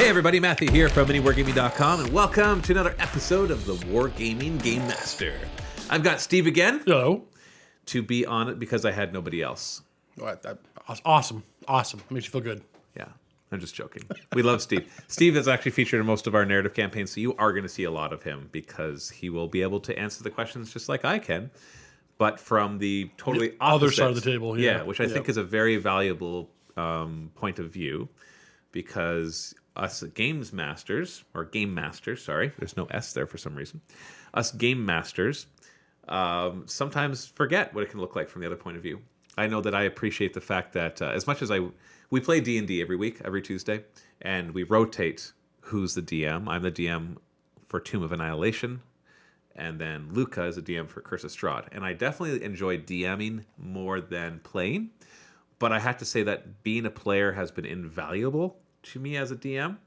Hey everybody, Matthew here from MiniWarGaming.com, and welcome to another episode of the Wargaming Gamemaster. I've got Steve again. Hello. To be on it because I had nobody else. Awesome. It makes you feel good. Yeah, I'm just joking. We love Steve. Steve is actually featured in most of our narrative campaigns, so you are going to see a lot of him because he will be able to answer the questions just like I can, but from the totally opposite other side of the table. Yeah, which I think is a very valuable point of view, because us games masters, or game masters, sorry, there's no S there for some reason. Us game masters sometimes forget what it can look like from the other point of view. I know that I appreciate the fact that as much as we play D&D every week, every Tuesday, and we rotate who's the DM. I'm the DM for Tomb of Annihilation, and then Luca is a DM for Curse of Strahd. And I definitely enjoy DMing more than playing, but I have to say that being a player has been invaluable to me as a DM,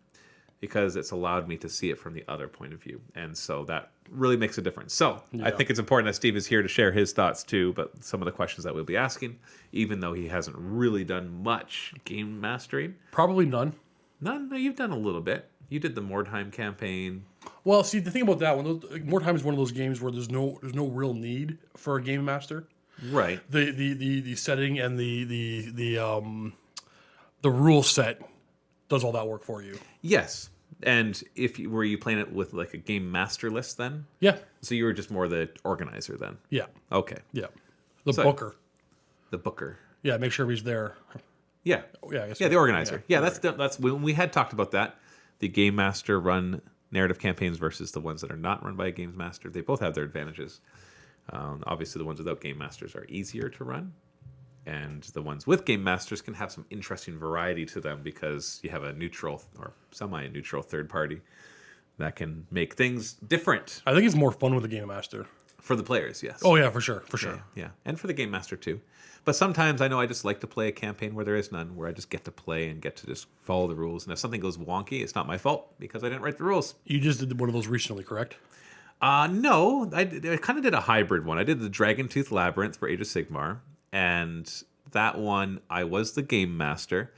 because it's allowed me to see it from the other point of view. And so that really makes a difference. So I think it's important that Steve is here to share his thoughts too, but some of the questions that we'll be asking, even though he hasn't really done much game mastering. Probably none. None? No, you've done a little bit. You did the Mordheim campaign. Well, see, the thing about that one, Mordheim is one of those games where there's no real need for a game master. Right. The setting and the rule set does all that work for you. Yes. And were you playing it with like a game master list then? Yeah. So you were just more the organizer then? Yeah. Okay. Yeah. The booker. The booker. Yeah, make sure he's there. Yeah. Yeah, I guess the organizer. Yeah, that's when we had talked about that. The game master run narrative campaigns versus the ones that are not run by a games master. They both have their advantages. Obviously, the ones without game masters are easier to run, and the ones with game masters can have some interesting variety to them because you have a neutral or semi-neutral third party that can make things different. I think it's more fun with a game master. For the players, yes. Oh yeah, for sure. Yeah, and for the game master too. But sometimes I know I just like to play a campaign where there is none, where I just get to play and get to just follow the rules. And if something goes wonky, it's not my fault because I didn't write the rules. You just did one of those recently, correct? No, I kind of did a hybrid one. I did the Dragon Tooth Labyrinth for Age of Sigmar, and that one I was the game master,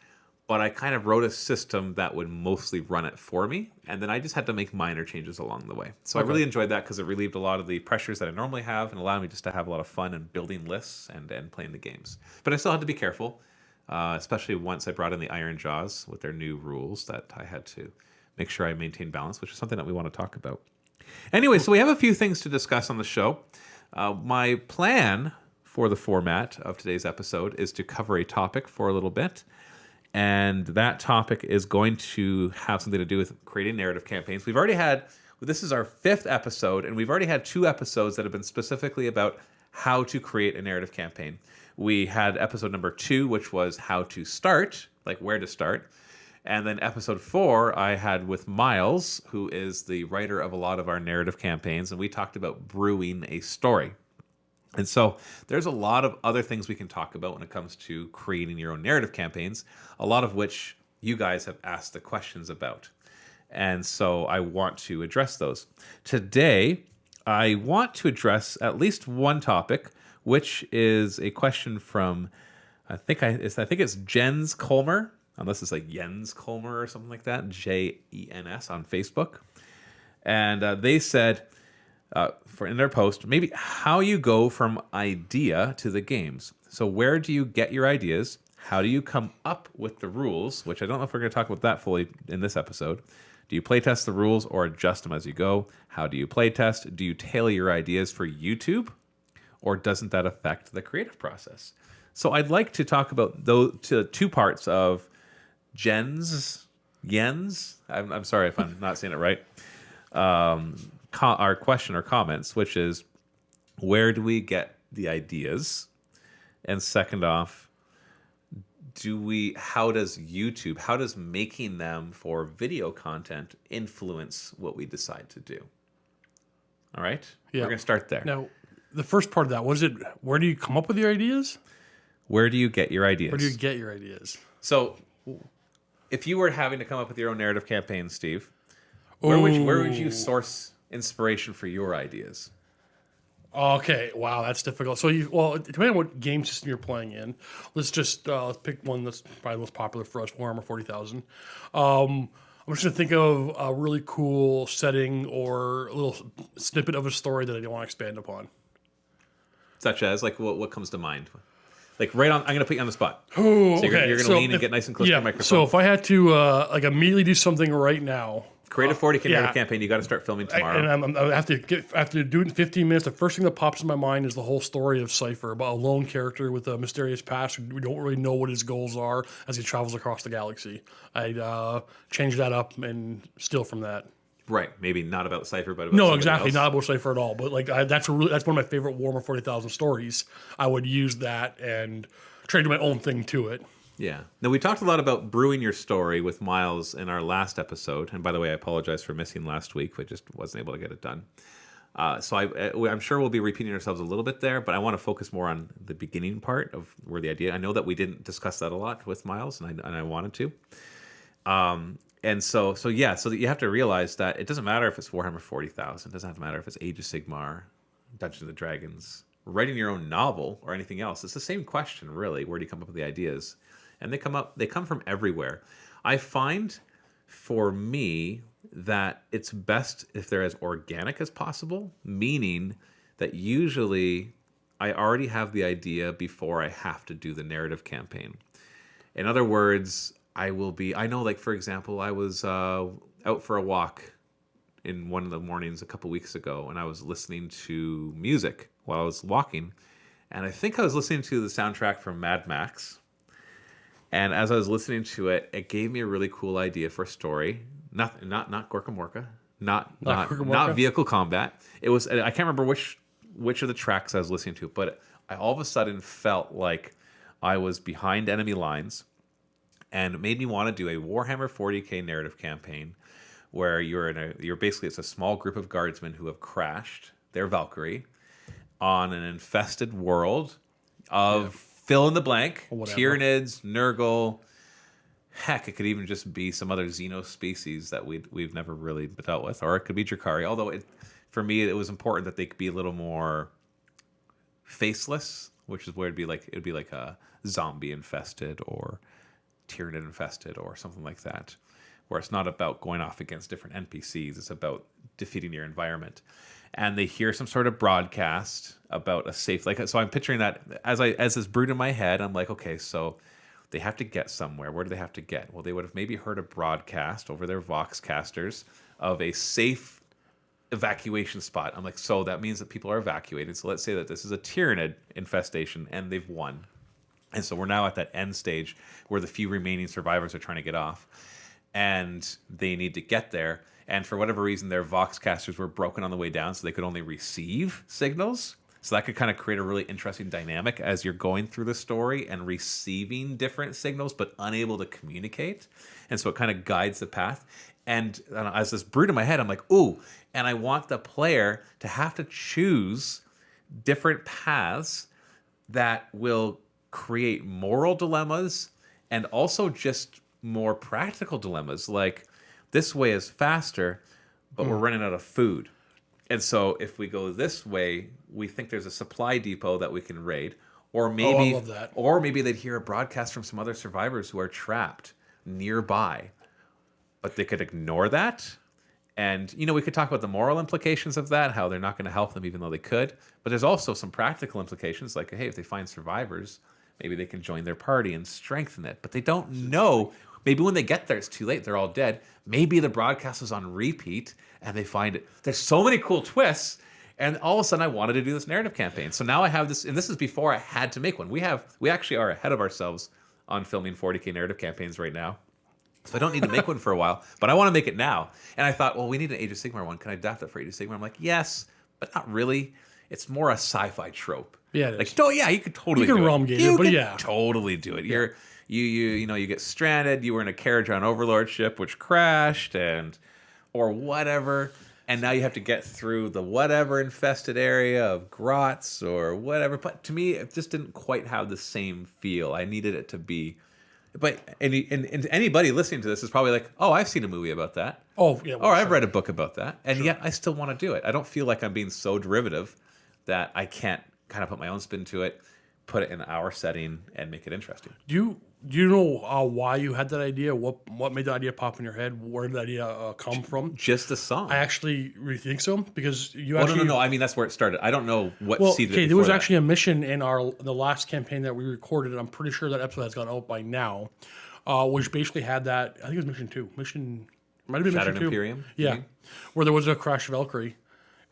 but I kind of wrote a system that would mostly run it for me, and then I just had to make minor changes along the way. So I really enjoyed that because it relieved a lot of the pressures that I normally have and allowed me just to have a lot of fun and building lists and playing the games. But I still had to be careful, especially once I brought in the Iron Jaws with their new rules, that I had to make sure I maintain balance, which is something that we want to talk about. Anyway, so we have a few things to discuss on the show. My plan for the format of today's episode is to cover a topic for a little bit. And that topic is going to have something to do with creating narrative campaigns. We've already had, this is our 5th episode, and we've already had 2 episodes that have been specifically about how to create a narrative campaign. We had episode number 2, which was how to start, like where to start. And then episode 4, I had with Miles, who is the writer of a lot of our narrative campaigns, and we talked about brewing a story. And so there's a lot of other things we can talk about when it comes to creating your own narrative campaigns, a lot of which you guys have asked the questions about. And so I want to address those. Today, I want to address at least one topic, which is a question from, I think it's Jens Colmer, unless it's like Jens Colmer or something like that, Jens on Facebook. And they said, in their post, maybe how you go from idea to the games. So where do you get your ideas? How do you come up with the rules? Which I don't know if we're going to talk about that fully in this episode. Do you playtest the rules or adjust them as you go? How do you playtest? Do you tailor your ideas for YouTube? Or doesn't that affect the creative process? So I'd like to talk about those 2 parts of Jens. I'm sorry if I'm not saying it right. Our question or comments, which is, where do we get the ideas? And second off, how does making them for video content influence what we decide to do? All right? Yeah. We're going to start there. Now, the first part of that, where do you come up with your ideas? Where do you get your ideas? Where do you get your ideas? So, if you were having to come up with your own narrative campaign, Steve, where would you source inspiration for your ideas? Okay, wow, that's difficult. So, depending on what game system you're playing in, let's just let's pick one that's probably the most popular for us, Warhammer 40,000. I'm I'm just gonna think of a really cool setting or a little snippet of a story that I want to expand upon. Such as, like, what comes to mind? Like, right on, I'm going to put you on the spot. Oh, So okay. you're going to lean and get nice and close to your microphone. So if I had to like immediately do something right now, Create a 40K narrative campaign. You got to start filming tomorrow. I have to after do it in 15 minutes. The first thing that pops in my mind is the whole story of Cypher, about a lone character with a mysterious past. We don't really know what his goals are as he travels across the galaxy. I'd change that up and steal from that. Right, maybe not about Cypher, but about No, somebody exactly, else. not about Cypher at all. But like that's one of my favorite Warhammer 40,000 stories. I would use that and trade my own thing to it. Yeah. Now, we talked a lot about brewing your story with Miles in our last episode. And by the way, I apologize for missing last week. I just wasn't able to get it done. So I'm sure we'll be repeating ourselves a little bit there, but I want to focus more on the beginning part of where the idea. I know that we didn't discuss that a lot with Miles, and I wanted to. And so that you have to realize that it doesn't matter if it's Warhammer 40,000. It doesn't have to matter if it's Age of Sigmar, Dungeons and Dragons, writing your own novel, or anything else. It's the same question, really. Where do you come up with the ideas? And they come from everywhere. I find, for me, that it's best if they're as organic as possible, meaning that usually I already have the idea before I have to do the narrative campaign. In other words, I know, like, for example, I was out for a walk in one of the mornings a couple weeks ago, and I was listening to music while I was walking, and I think I was listening to the soundtrack from Mad Max. And as I was listening to it, it gave me a really cool idea for a story. Not Gorka Morka, not vehicle combat. It was, I can't remember which of the tracks I was listening to, but I all of a sudden felt like I was behind enemy lines, and it made me want to do a Warhammer 40K narrative campaign where you're basically, it's a small group of guardsmen who have crashed their Valkyrie on an infested world of fill in the blank, Tyranids, Nurgle. Heck, it could even just be some other Xeno species that we've never really dealt with, or it could be Drakari. Although for me, it was important that they could be a little more faceless, which is where it'd be like a zombie infested or Tyranid infested or something like that, where it's not about going off against different NPCs. It's about defeating your environment. And they hear some sort of broadcast about a safe, like, so I'm picturing that as this brewed in my head. I'm like, okay, so they have to get somewhere. Where do they have to get? Well, they would have maybe heard a broadcast over their Voxcasters of a safe evacuation spot. I'm like, so that means that people are evacuated. So let's say that this is a Tyranid infestation and they've won. And so we're now at that end stage where the few remaining survivors are trying to get off, and they need to get there. And for whatever reason, their Voxcasters were broken on the way down, so they could only receive signals. So that could kind of create a really interesting dynamic as you're going through the story and receiving different signals, but unable to communicate. And so it kind of guides the path. And as this brewed in my head, I'm like, ooh, and I want the player to have to choose different paths that will create moral dilemmas and also just more practical dilemmas. Like, this way is faster, but we're running out of food. And so if we go this way, we think there's a supply depot that we can raid. Or maybe, I love that. Or maybe they'd hear a broadcast from some other survivors who are trapped nearby. But they could ignore that. And, we could talk about the moral implications of that, how they're not going to help them even though they could. But there's also some practical implications, like, hey, if they find survivors, maybe they can join their party and strengthen it. But they don't know. Maybe when they get there, it's too late. They're all dead. Maybe the broadcast is on repeat, and they find it. There's so many cool twists, and all of a sudden, I wanted to do this narrative campaign. So now I have this, and this is before I had to make one. We actually are ahead of ourselves on filming 40K narrative campaigns right now. So I don't need to make one for a while, but I want to make it now. And I thought, well, we need an Age of Sigmar one. Can I adapt it for Age of Sigmar? I'm like, yes, but not really. It's more a sci-fi trope. Yeah, it is. Like, oh yeah, you could totally do it. You can rumgate it, but yeah. Totally do it. Yeah. You get stranded. You were in a carriage on Overlord ship which crashed, or whatever, and now you have to get through the whatever infested area of grots or whatever. But to me, it just didn't quite have the same feel. I needed it to be. But and anybody listening to this is probably like, oh, I've seen a movie about that. Oh yeah. Or I've read a book about that, and yet I still want to do it. I don't feel like I'm being so derivative that I can't kind of put my own spin to it. put it in our setting and make it interesting. Do you know why you had that idea? What made the idea pop in your head? Where did the idea come from? Just a song. I actually really think so because you Oh, actually. no. I mean, that's where it started. I don't know what Well, seeded it okay, there before was that. actually a mission in the last campaign that we recorded, and I'm pretty sure that episode has gone out by now, which basically had that. I think it was mission 2. Might have been Shattered mission 2. Imperium? you Yeah, mean? where there was a crash of Valkyrie,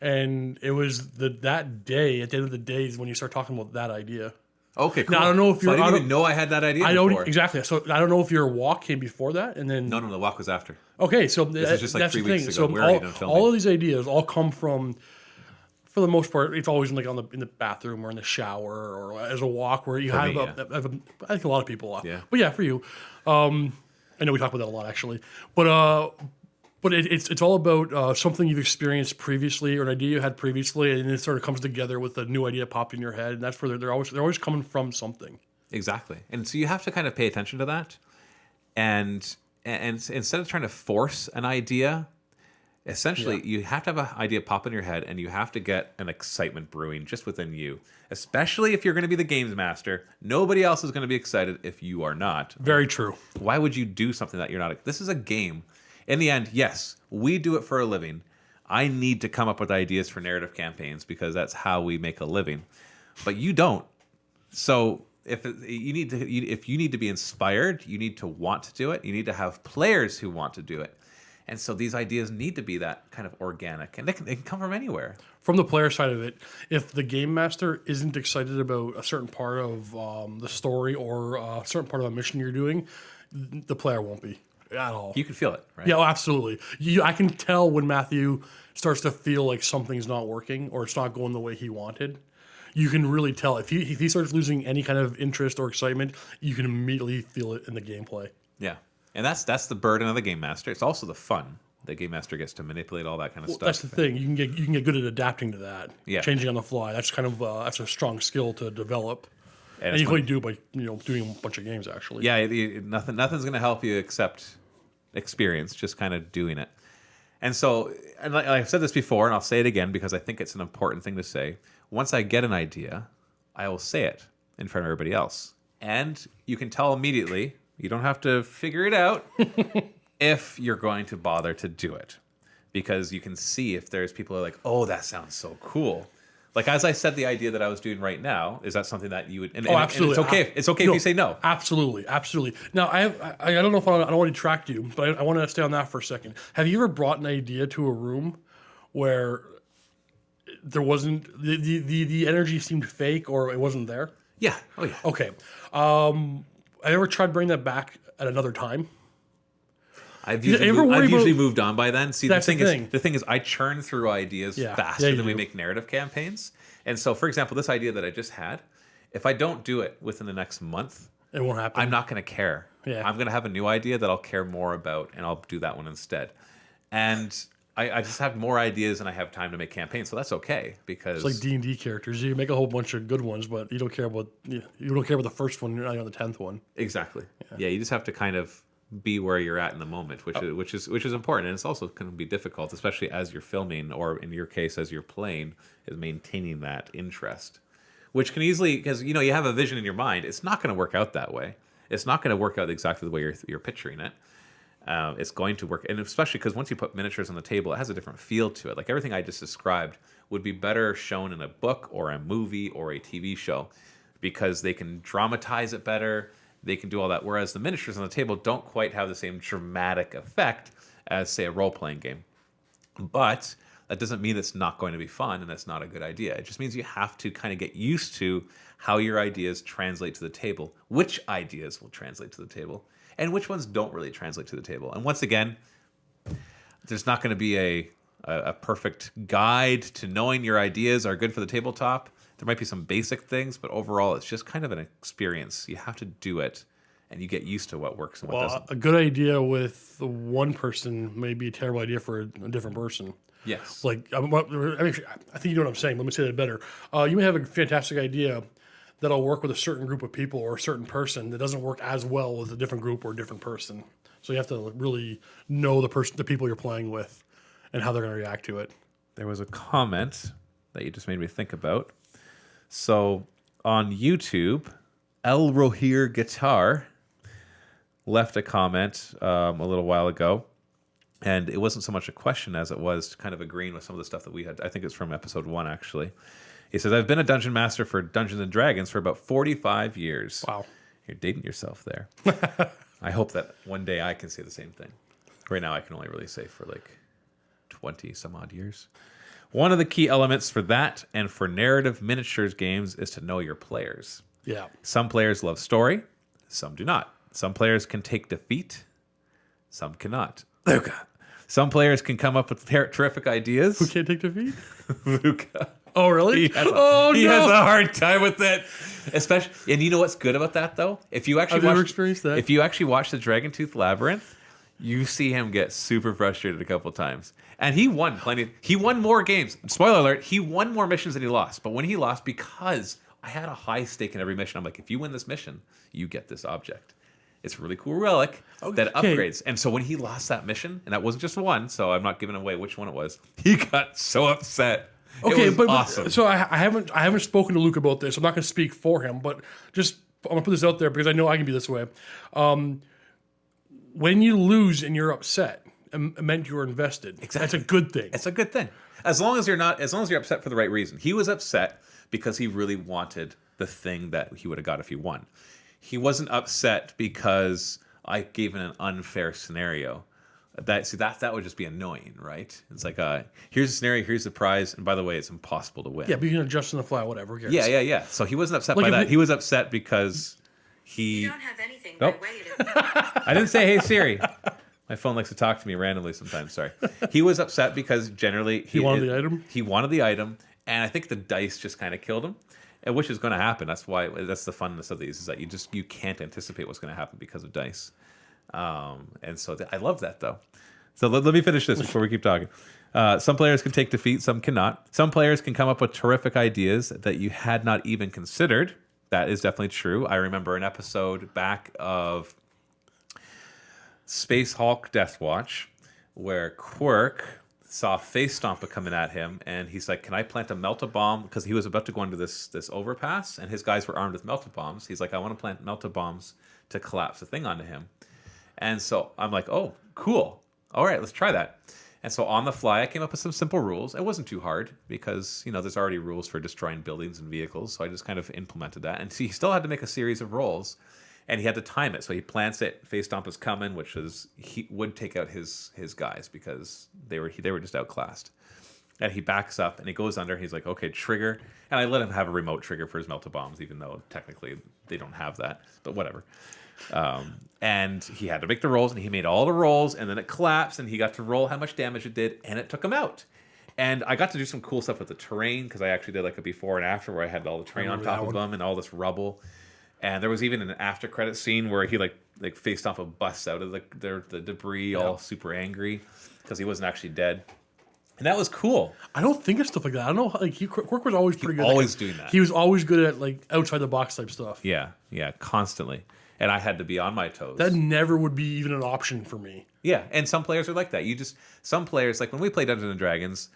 and it was that day. At the end of the day, is when you start talking about that idea. Okay, cool. Now, I don't know if So I you're- didn't I even know I had that idea I don't before. exactly. So I don't know if your walk came before that, and then No, the walk was after. okay. So This is just like that's 3 the weeks thing. ago. So We're already done filming. all of these ideas all come from, for the most part, it's always like in the bathroom or in the shower or as a walk where you have, me, I think a lot of people. Yeah. But yeah, for you, I know we talk about that a lot actually, but it's all about something you've experienced previously or an idea you had previously, and it sort of comes together with a new idea popped in your head, and that's where they're always coming from something. Exactly. And so you have to kind of pay attention to that. And instead of trying to force an idea, essentially you have to have an idea pop in your head and you have to get an excitement brewing just within you. Especially if you're going to be the games master. Nobody else is going to be excited if you are not. Very true. Why would you do something that you're not? This is a game. In the end, yes, we do it for a living. I need to come up with ideas for narrative campaigns because that's how we make a living. But you don't. So if you need to be inspired, you need to want to do it. You need to have players who want to do it. And so these ideas need to be that kind of organic, and they can come from anywhere. From the player side of it, if the game master isn't excited about a certain part of the story or a certain part of a mission you're doing, the player won't be at all. You can feel it, right? Yeah, oh, absolutely. I can tell when Matthew starts to feel like something's not working or it's not going the way he wanted. You can really tell if he starts losing any kind of interest or excitement. You can immediately feel it in the gameplay. Yeah, and that's the burden of the game master. It's also the fun. The game master gets to manipulate all that kind of stuff. That's the thing. You can get good at adapting to that. Yeah. Changing on the fly. That's kind of that's a strong skill to develop. And it's you can fun. only do it by doing a bunch of games actually. Yeah, nothing's going to help you except experience, just kind of doing it. And so, and like I've said this before, and I'll say it again because I think it's an important thing to say. Once I get an idea, I will say it in front of everybody else. And you can tell immediately, you don't have to figure it out, if you're going to bother to do it. Because you can see if there's people who are like, oh, that sounds so cool. Like, as I said, the idea that I was doing right now, is that something that you would... And, absolutely. And it's okay if you say no. Absolutely. Now, I don't know if I don't want to detract you, but I want to stay on that for a second. Have you ever brought an idea to a room where there wasn't... The energy seemed fake or it wasn't there? Yeah. Oh, yeah. Okay. I ever tried bringing that back at another time? I've you ever worry usually about- moved on by then. See, That's the the thing. thing is, I churn through ideas Yeah. faster Yeah, than we you do. make narrative campaigns. And so, for example, this idea that I just had, if I don't do it within the next month, It won't happen. I'm not going to care. Yeah. I'm going to have a new idea that I'll care more about, and I'll do that one instead. And I just have more ideas, and I have time to make campaigns, so that's okay because It's like D&D characters. You make a whole bunch of good ones, but you don't care about the first one. You're not on the 10th one. exactly. Yeah, you just have to kind of be where you're at in the moment, which is important, and it's also can be difficult, especially as you're filming, or in your case, as you're playing, is maintaining that interest, which can easily because you have a vision in your mind. It's not going to work out that way. It's not going to work out exactly the way you're picturing it. It's going to work, and especially because once you put miniatures on the table, it has a different feel to it. Like everything I just described would be better shown in a book or a movie or a TV show because they can dramatize it better. They can do all that, whereas the miniatures on the table don't quite have the same dramatic effect as, say, a role-playing game. But that doesn't mean it's not going to be fun and that's not a good idea. It just means you have to kind of get used to how your ideas translate to the table, which ideas will translate to the table, and which ones don't really translate to the table. And once again, there's not going to be a perfect guide to knowing your ideas are good for the tabletop. There might be some basic things, but overall, it's just kind of an experience. You have to do it, and you get used to what works and what doesn't. A good idea with one person may be a terrible idea for a different person. Yes. Like, I think you know what I'm saying. Let me say that better. You may have a fantastic idea that'll work with a certain group of people or a certain person that doesn't work as well with a different group or a different person. So you have to really know the people you're playing with, and how they're going to react to it. There was a comment that you just made me think about. So on YouTube, El Rohir Guitar left a comment a little while ago. And it wasn't so much a question as it was kind of agreeing with some of the stuff that we had. I think it's from episode 1, actually. He says, I've been a dungeon master for Dungeons & Dragons for about 45 years. Wow. You're dating yourself there. I hope that one day I can say the same thing. Right now, I can only really say for like 20 some odd years. One of the key elements for that and for narrative miniatures games is to know your players. Yeah. Some players love story. Some do not. Some players can take defeat. Some cannot. Luca. Some players can come up with terrific ideas. Who can't take defeat? Luca. Oh, really? He has a hard time with it. Especially, and you know what's good about that though? If you actually never experienced that. If you actually watch the Dragon Tooth Labyrinth, you see him get super frustrated a couple times. And he won plenty. He won more games. Spoiler alert, he won more missions than he lost. But when he lost, because I had a high stake in every mission, I'm like, if you win this mission, you get this object. It's a really cool relic that upgrades. And so when he lost that mission, and that wasn't just one, so I'm not giving away which one it was, he got so upset. Okay, but awesome. So I haven't spoken to Luke about this. I'm not going to speak for him, but just I'm going to put this out there because I know I can be this way. When you lose and you're upset, it meant you were invested. Exactly. That's a good thing. It's a good thing. As long as you're upset for the right reason. He was upset because he really wanted the thing that he would have got if he won. He wasn't upset because I gave him an unfair scenario. That would just be annoying, right? It's like, here's a scenario, here's the prize, and by the way, it's impossible to win. Yeah, but you can adjust on the fly, whatever. Yeah. So he wasn't upset by that. He was upset because he... You don't have anything. Nope. I didn't say, hey, Siri. My phone likes to talk to me randomly sometimes, sorry. He was upset because generally... He wanted the item? He wanted the item, and I think the dice just kind of killed him. And which is going to happen. That's the funness of these, is that you can't anticipate what's going to happen because of dice. And so I love that though. So let me finish this before we keep talking. Some players can take defeat, some cannot. Some players can come up with terrific ideas that you had not even considered. That is definitely true. I remember an episode back of Space Hulk Death Watch where Quirk saw Face Stompa coming at him, and he's like, can I plant a melt-a-bomb? Because he was about to go into this overpass, and his guys were armed with melt-a-bombs. He's like, I want to plant melt-a-bombs to collapse the thing onto him. And so I'm like, oh, cool. All right, let's try that. And so on the fly, I came up with some simple rules. It wasn't too hard because, there's already rules for destroying buildings and vehicles. So I just kind of implemented that. And he still had to make a series of rolls, and he had to time it. So he plants it. Face Stomp is coming, which is he would take out his guys because they were just outclassed. And he backs up and he goes under. He's like, okay, trigger. And I let him have a remote trigger for his melt-a-bombs, even though technically they don't have that. But whatever. And he had to make the rolls, and he made all the rolls, and then it collapsed, and he got to roll how much damage it did, and it took him out. And I got to do some cool stuff with the terrain because I actually did like a before and after where I had all the terrain on top of them and all this rubble. And there was even an after credit scene where he like faced off a bus out of the debris, all super angry because he wasn't actually dead. And that was cool. I don't think of stuff like that. I don't know. Like Quirk was always pretty good. Always doing that. He was always good at like outside the box type stuff. Yeah, constantly. And I had to be on my toes. That never would be even an option for me. Yeah, and some players are like that. Some players, like when we play Dungeons and Dragons,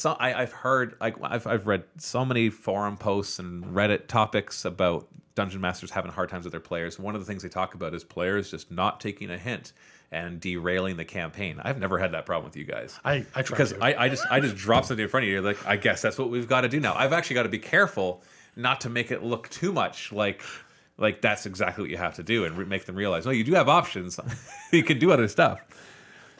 I've read so many forum posts and Reddit topics about dungeon masters having hard times with their players. One of the things they talk about is players just not taking a hint and derailing the campaign. I've never had that problem with you guys. I try because to. I just drop something in front of you. Like, I guess that's what we've got to do now. I've actually got to be careful not to make it look too much like that's exactly what you have to do and make them realize, you do have options. You can do other stuff.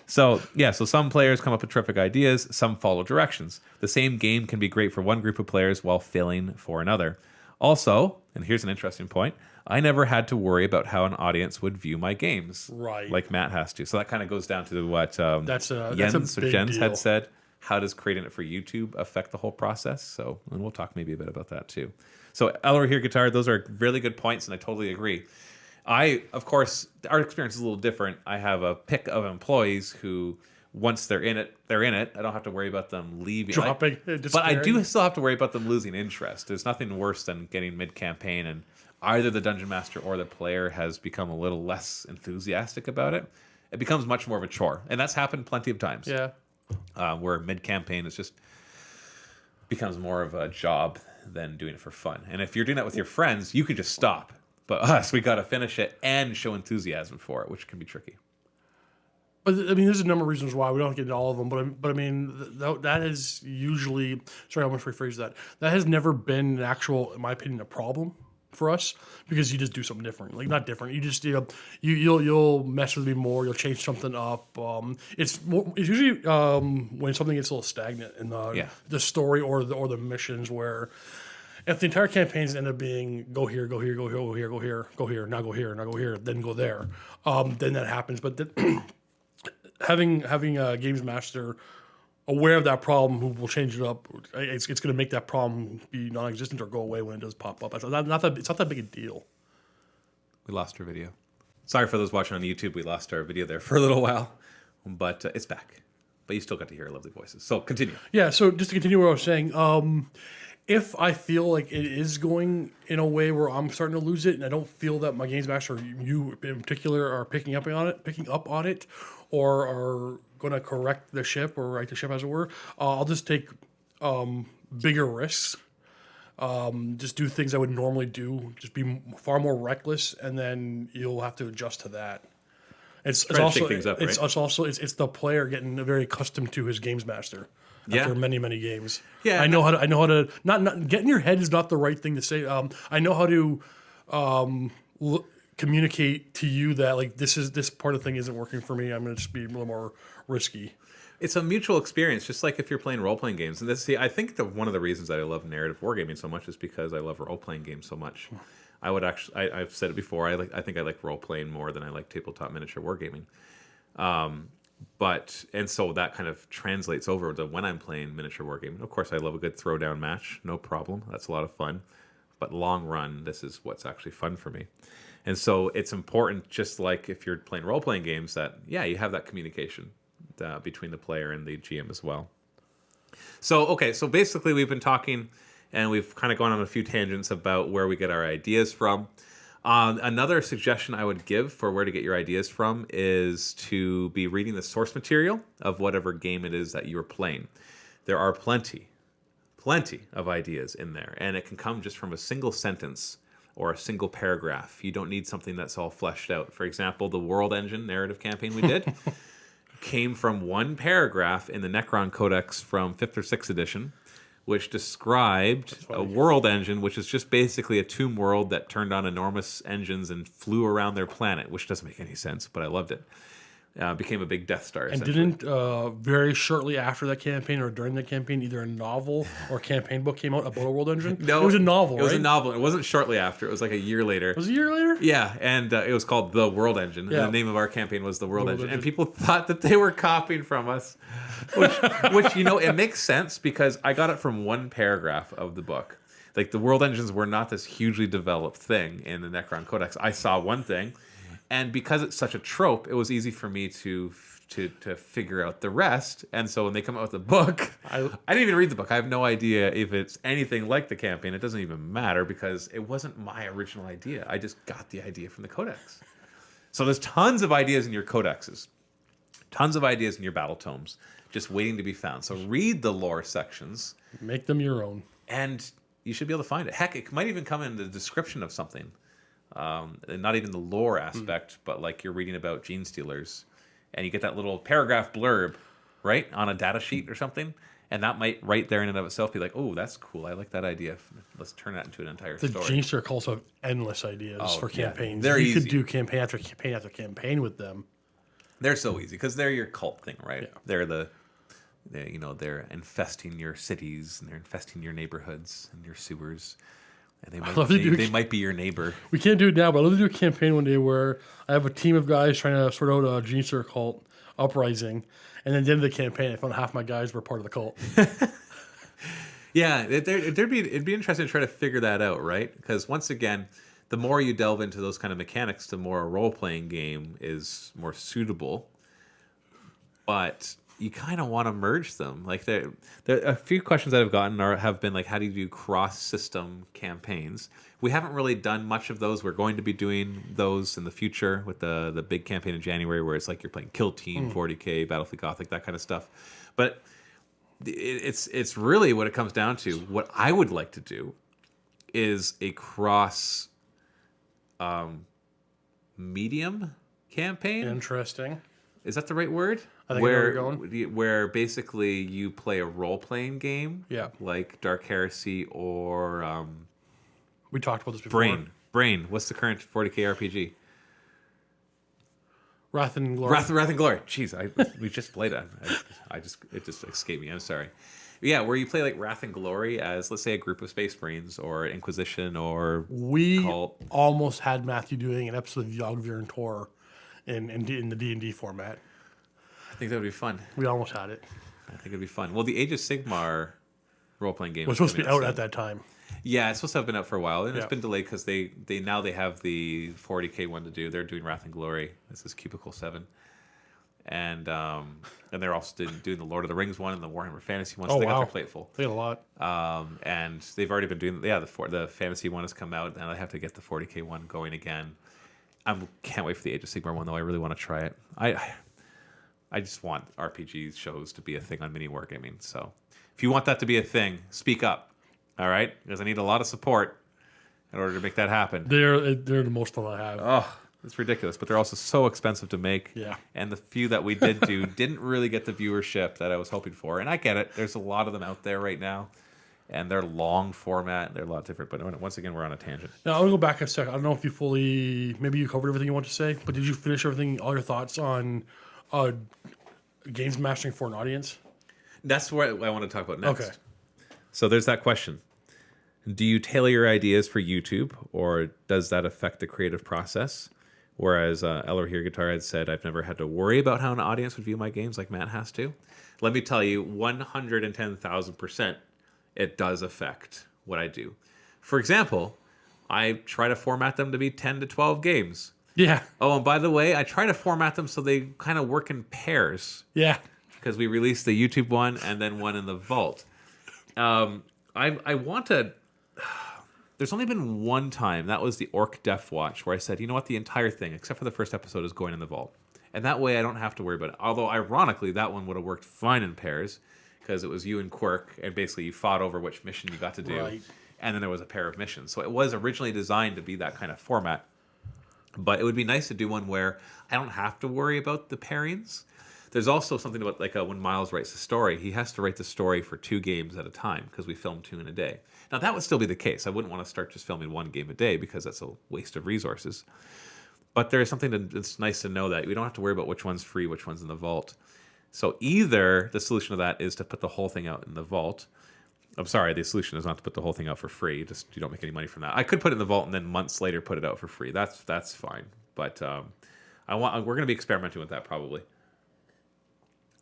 So some players come up with terrific ideas. Some follow directions. The same game can be great for one group of players while failing for another. Also, and here's an interesting point, I never had to worry about how an audience would view my games. Right. Like Matt has to. So that kind of goes down to what Jens had said. How does creating it for YouTube affect the whole process? So, and we'll talk maybe a bit about that too. So Elroy here, guitar, those are really good points, and I totally agree. Of course, our experience is a little different. I have a pick of employees who, once they're in it, they're in it. I don't have to worry about them leaving. Dropping. But I do still have to worry about them losing interest. There's nothing worse than getting mid-campaign and either the Dungeon Master or the player has become a little less enthusiastic about it. It becomes much more of a chore. And that's happened plenty of times. Yeah. Where mid-campaign is just becomes more of a job than doing it for fun. And if you're doing that with your friends, you could just stop. But us, we got to finish it and show enthusiasm for it, which can be tricky. But I mean, there's a number of reasons why we don't get into all of them. But I mean, that is usually, sorry, I'm going to rephrase that. That has never been an actual, in my opinion, a problem for us, because you just do something different. Like, not different. You just, you'll mess with me more. You'll change something up. It's usually when something gets a little stagnant in the story or the missions, where if the entire campaigns end up being go here, go here, go here, go here, go here, go here, now go here, now go here, then go there, then that happens. But having a games master aware of that problem, who will change it up, it's going to make that problem be non-existent or go away when it does pop up. It's not that big a deal. We lost our video. Sorry for those watching on YouTube. We lost our video there for a little while, but it's back. But you still got to hear our lovely voices. So continue. Yeah. So just to continue what I was saying, if I feel like it is going in a way where I'm starting to lose it, and I don't feel that my games master, you in particular, are picking up on it, or are going to correct the ship or right the ship, as it were, I'll just take bigger risks. Just do things I would normally do. Just be far more reckless, and then you'll have to adjust to that. It's also the player getting very accustomed to his games master. After many games. Yeah, I know how to not get in your head is not the right thing to say. I know how to communicate to you that, like, this part of the thing isn't working for me. I'm going to just be a little more risky. It's a mutual experience, just like if you're playing role-playing games. And I think one of the reasons that I love narrative wargaming so much is because I love role-playing games so much. I've said it before. I think I like role-playing more than I like tabletop miniature wargaming. And so that kind of translates over to when I'm playing miniature wargaming. Of course, I love a good throwdown match, no problem. That's a lot of fun. But long run, this is what's actually fun for me. And so it's important, just like if you're playing role-playing games, that, you have that communication between the player and the GM as well. So basically we've been talking, and we've kind of gone on a few tangents about where we get our ideas from. Another suggestion I would give for where to get your ideas from is to be reading the source material of whatever game it is that you're playing. There are plenty of ideas in there, and it can come just from a single sentence or a single paragraph. You don't need something that's all fleshed out. For example, the World Engine narrative campaign we did came from one paragraph in the Necron Codex from 5th or 6th edition, which described a world engine, which is just basically a tomb world that turned on enormous engines and flew around their planet, which doesn't make any sense, but I loved it. Became a big Death Star. And didn't very shortly after that campaign or during that campaign, either a novel or campaign book came out about a world engine? No, it was a novel. It was a novel. It wasn't shortly after. It was like a year later. Was it a year later? Yeah, and it was called The World Engine. Yeah. And the name of our campaign was The World Engine. And people thought that they were copying from us, which it makes sense, because I got it from one paragraph of the book. Like, the world engines were not this hugely developed thing in the Necron Codex. I saw one thing. And because it's such a trope, it was easy for me to figure out the rest. And so when they come out with a book, I didn't even read the book. I have no idea if it's anything like the campaign. It doesn't even matter, because it wasn't my original idea. I just got the idea from the codex. So there's tons of ideas in your codexes, tons of ideas in your battle tomes, just waiting to be found. So read the lore sections. Make them your own. And you should be able to find it. Heck, it might even come in the description of something. Not even the lore aspect, but like you're reading about gene stealers, and you get that little paragraph blurb, right, on a data sheet or something, and that might right there in and of itself be like, oh, that's cool. I like that idea. Let's turn that into an entire story. The gene stealer calls have endless ideas for campaigns. They're easy. You could do campaign after campaign after campaign with them. They're so easy because they're your cult thing, right? Yeah. They're infesting your cities, and they're infesting your neighborhoods and your sewers. And they might be your neighbor. We can't do it now, but I'd love to do a campaign one day where I have a team of guys trying to sort out a gene stealer cult uprising, and then at the end of the campaign, I found half my guys were part of the cult. Yeah, it'd be interesting to try to figure that out, right? Because once again, the more you delve into those kind of mechanics, the more a role-playing game is more suitable. But you kind of want to merge them. Like there a few questions that I've gotten have been like, how do you do cross-system campaigns? We haven't really done much of those. We're going to be doing those in the future with the big campaign in January, where it's like you're playing Kill Team, 40K, Battlefield Gothic, that kind of stuff. But it's really what it comes down to. What I would like to do is a cross medium campaign. Interesting. Is that the right word? I think I know where you're going. Where basically you play a role playing game, Yeah. like Dark Heresy or We talked about this before. Brain. What's the current 40k RPG? Wrath and Glory. Wrath and Glory. Jeez, we just played it. It just escaped me. I'm sorry. Yeah, where you play like Wrath and Glory as, let's say, a group of Space Marines or Inquisition or We Cult. almost had Matthew doing an episode of Yogg and Tor in the D&D format. I think that would be fun. We almost had it. I think it'd be fun. Well, the Age of Sigmar role-playing game It was supposed to be out at that time. Yeah, it's supposed to have been out for a while, and Yeah. it's been delayed because they have the 40k one to do. They're doing Wrath and Glory. This is Cubicle 7. And they're also doing the Lord of the Rings one and the Warhammer Fantasy one. So they got their plate full. They had a lot. And they've already been doing the fantasy one has come out, and I have to get the 40k one going again. I can't wait for the Age of Sigmar one though. I really want to try it. I just want RPG shows to be a thing on MiniWarGaming. So if you want that to be a thing, speak up. All right, because I need a lot of support in order to make that happen. They're the most fun I have. Oh, it's ridiculous, but they're also so expensive to make. Yeah. And the few that we did do didn't really get the viewership that I was hoping for. And I get it. There's a lot of them out there right now. And they're long format. They're a lot different. But once again, we're on a tangent. Now, I'll go back a second. I don't know if you maybe you covered everything you want to say, but did you finish everything, all your thoughts on games mastering for an audience? That's what I want to talk about next. Okay. So there's that question. Do you tailor your ideas for YouTube, or does that affect the creative process? Whereas Eller Here Guitar had said, I've never had to worry about how an audience would view my games like Matt has to. Let me tell you, 110,000%, it does affect what I do. For example, I try to format them to be 10 to 12 games. Yeah. Oh, and by the way, I try to format them so they kind of work in pairs. Yeah. Because we released the YouTube one and then one in the vault. I want to... There's only been one time, that was the Orc Death Watch, where I said, you know what, the entire thing, except for the first episode, is going in the vault. And that way I don't have to worry about it. Although, ironically, that one would have worked fine in pairs, because it was you and Quirk, and basically you fought over which mission you got to do. Right. And then there was a pair of missions. So it was originally designed to be that kind of format. But it would be nice to do one where I don't have to worry about the pairings. There's also something about when Miles writes a story, he has to write the story for 2 games at a time because we film 2 in a day. Now, that would still be the case. I wouldn't want to start just filming 1 game a day because that's a waste of resources. But there is something that's nice to know that we don't have to worry about which one's free, which one's in the vault. So either the solution to that is to put the whole thing out in the vault. I'm sorry, the solution is not to put the whole thing out for free. You don't make any money from that. I could put it in the vault and then months later put it out for free. That's fine. But we're going to be experimenting with that probably.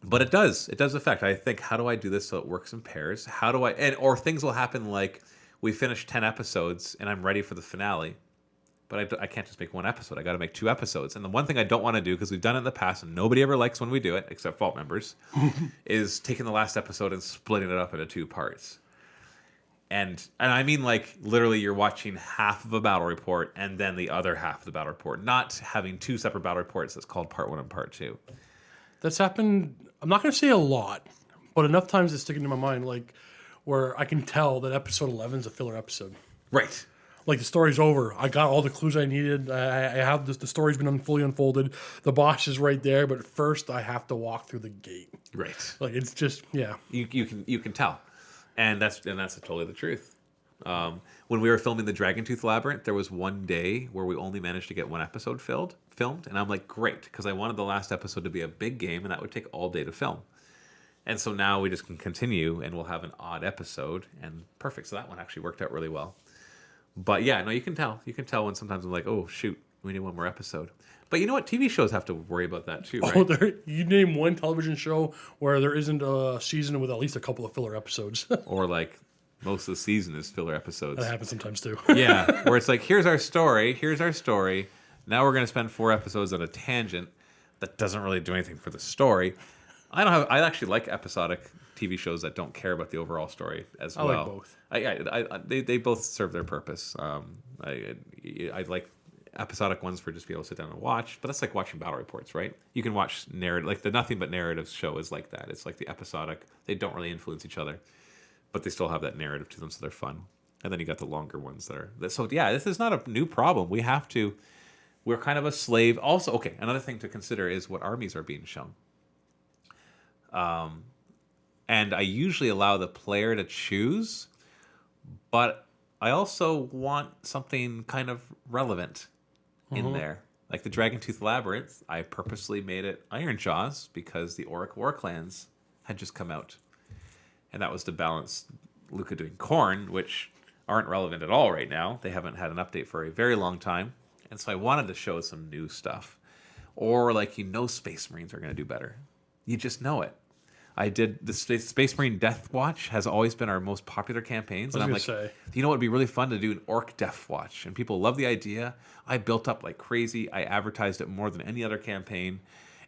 But it does affect. I think, how do I do this so it works in pairs? How do or things will happen like we finish 10 episodes and I'm ready for the finale, but I can't just make 1 episode. I got to make 2 episodes. And the one thing I don't want to do, because we've done it in the past and nobody ever likes when we do it, except Vault members, is taking the last episode and splitting it up into 2 parts. And I mean, like, literally you're watching half of a battle report and then the other half of the battle report, not having 2 separate battle reports that's called part 1 and part 2. That's happened, I'm not going to say a lot, but enough times it's sticking to my mind, like, where I can tell that episode 11 is a filler episode. Right. Like, the story's over. I got all the clues I needed. I have this, the story's been fully unfolded. The boss is right there, but first I have to walk through the gate. Right. Like, it's just, yeah. You can tell. And that's totally the truth. When we were filming the Dragontooth Labyrinth, there was one day where we only managed to get 1 episode filmed, and I'm like, great, because I wanted the last episode to be a big game, and that would take all day to film. And so now we just can continue, and we'll have an odd episode, and perfect. So that one actually worked out really well. But yeah, no, you can tell. You can tell when sometimes I'm like, oh, shoot, we need 1 more episode. But you know what? TV shows have to worry about that too, right? Oh, you name one television show where there isn't a season with at least a couple of filler episodes. Or like most of the season is filler episodes. That happens sometimes too. Yeah, where it's like, here's our story. Now we're going to spend 4 episodes on a tangent that doesn't really do anything for the story. I actually like episodic TV shows that don't care about the overall story as well. I like both. They both serve their purpose. I like episodic ones for just be able to sit down and watch. But that's like watching battle reports, right? You can watch narrative, like the Nothing But Narrative show is like that. It's like the episodic. They don't really influence each other, but they still have that narrative to them, so they're fun. And then you got the longer ones that are. So yeah, this is not a new problem. We're kind of a slave. Also, okay, another thing to consider is what armies are being shown. And I usually allow the player to choose, but I also want something kind of relevant in there. Like the Dragontooth Labyrinth, I purposely made it Iron Jaws because the Auric War Clans had just come out. And that was to balance Luca doing Khorne, which aren't relevant at all right now. They haven't had an update for a very long time. And so I wanted to show some new stuff. Or like, Space Marines are going to do better. You just know it. I did the Space Marine Death Watch has always been our most popular campaigns, and I'm like, you know what would be really fun to do an Orc Death Watch, and people love the idea. I built up like crazy. I advertised it more than any other campaign,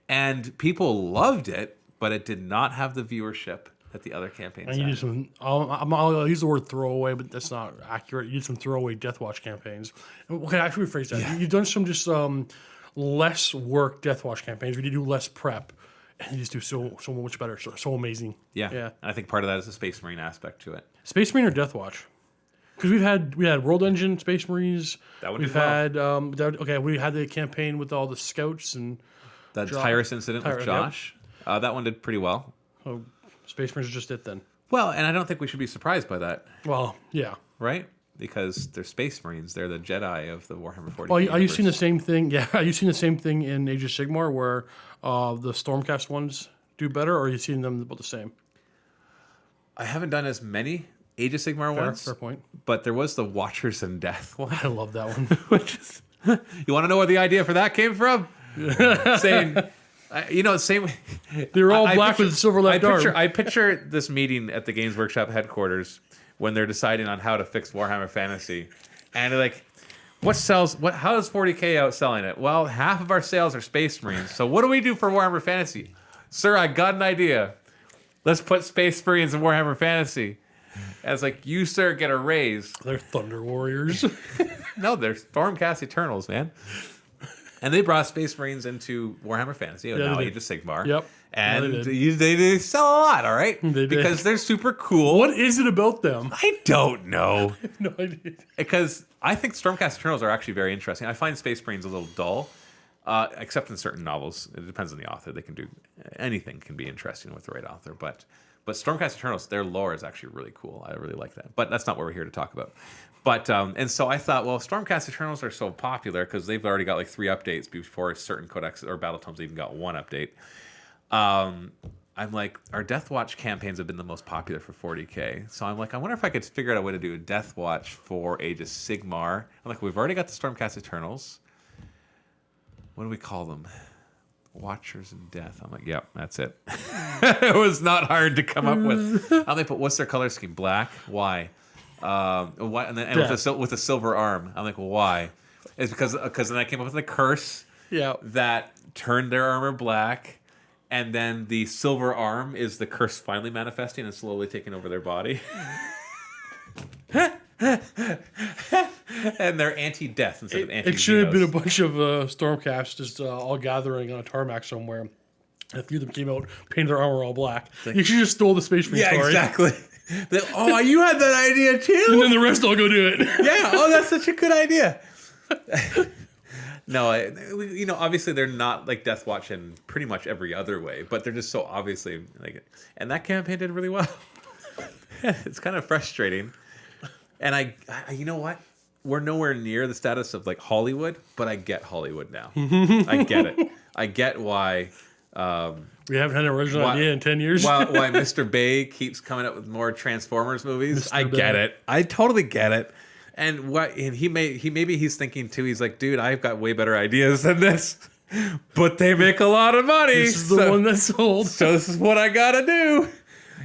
and people loved it, but it did not have the viewership that the other campaigns and you had. do some. I'll use the word throwaway, but that's not accurate. You did some throwaway Death Watch campaigns. Okay, I should rephrase that. Yeah. You've done some just less work Death Watch campaigns where you do less prep. And you just do so much better, so amazing. Yeah. And I think part of that is the Space Marine aspect to it. Space Marine or Death Watch? Because we had World Engine Space Marines. That would we've had we had the campaign with all the scouts and the Tyrus incident with Josh. Yep. That one did pretty well. Oh, Space Marines are just it then. Well, and I don't think we should be surprised by that. Well, yeah, right. Because they're Space Marines. They're the Jedi of the Warhammer 40K Well, are you universe. seeing the same thing? Yeah, are you seeing the same thing in Age of Sigmar where the Stormcast ones do better, or are you seeing them about the same? I haven't done as many Age of Sigmar ones. Fair point. But there was the Watchers in Death one. I love that one. Which is, you want to know where the idea for that came from? Saying, same. They were all black with silver left arm. I picture this meeting at the Games Workshop headquarters when they're deciding on how to fix Warhammer Fantasy, and they're like, "What sells? How is 40K outselling it?" Well, half of our sales are Space Marines. So what do we do for Warhammer Fantasy, sir? I got an idea. Let's put Space Marines in Warhammer Fantasy. And it's like, you sir get a raise. They're Thunder Warriors. No, they're Stormcast Eternals, man. And they brought Space Marines into Warhammer Fantasy, now Age of Sigmar. Yep. And they sell a lot, all right? They did. Because they're super cool. What is it about them? I don't know. I have no idea. Because I think Stormcast Eternals are actually very interesting. I find Space Marines a little dull, except in certain novels. It depends on the author. They can do anything can be interesting with the right author. But Stormcast Eternals, their lore is actually really cool. I really like that. But that's not what we're here to talk about. But and so I thought, well, Stormcast Eternals are so popular because they've already got like 3 updates before certain codex or battle tomes even got 1 update. I'm like, our Death Watch campaigns have been the most popular for 40K. So I'm like, I wonder if I could figure out a way to do a Death Watch for Age of Sigmar. I'm like, we've already got the Stormcast Eternals. What do we call them? Watchers in Death. I'm like, yep, that's it. It was not hard to come up with. I'm like, but what's their color scheme? Black? Why? Why? And with a silver arm. I'm like, well, why? It's because then I came up with a curse that turned their armor black. And then the silver arm is the curse finally manifesting and slowly taking over their body. And they're anti-death instead of anti-Xenos. It should have been a bunch of Stormcasts just all gathering on a tarmac somewhere. And a few of them came out, painted their armor all black. You should just stole the Space Marine story. Exactly. Oh, you had that idea too? And then the rest all go do it. Yeah. Oh, that's such a good idea. No, obviously they're not like Death Watch in pretty much every other way, but they're just so obviously like, and that campaign did really well. It's kind of frustrating. And I, you know what? We're nowhere near the status of like Hollywood, but I get Hollywood now. I get it. I get why. We haven't had an original idea in 10 years. why Mr. Bay keeps coming up with more Transformers movies. I get it. I totally get it. And maybe he's thinking too. He's like, dude, I've got way better ideas than this, but they make a lot of money. This is the one that's sold. So this is what I gotta do.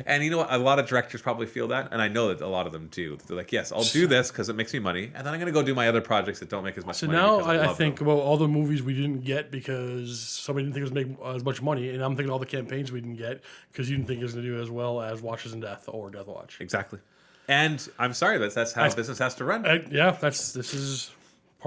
And you know what? A lot of directors probably feel that, and I know that a lot of them do. They're like, yes, I'll do this because it makes me money, and then I'm gonna go do my other projects that don't make as much money. So now I think about all the movies we didn't get because somebody didn't think it was making as much money, and I'm thinking all the campaigns we didn't get because you didn't think it was going to do as well as Watchers in Death or Death Watch. Exactly. And I'm sorry, that's how business has to run. This is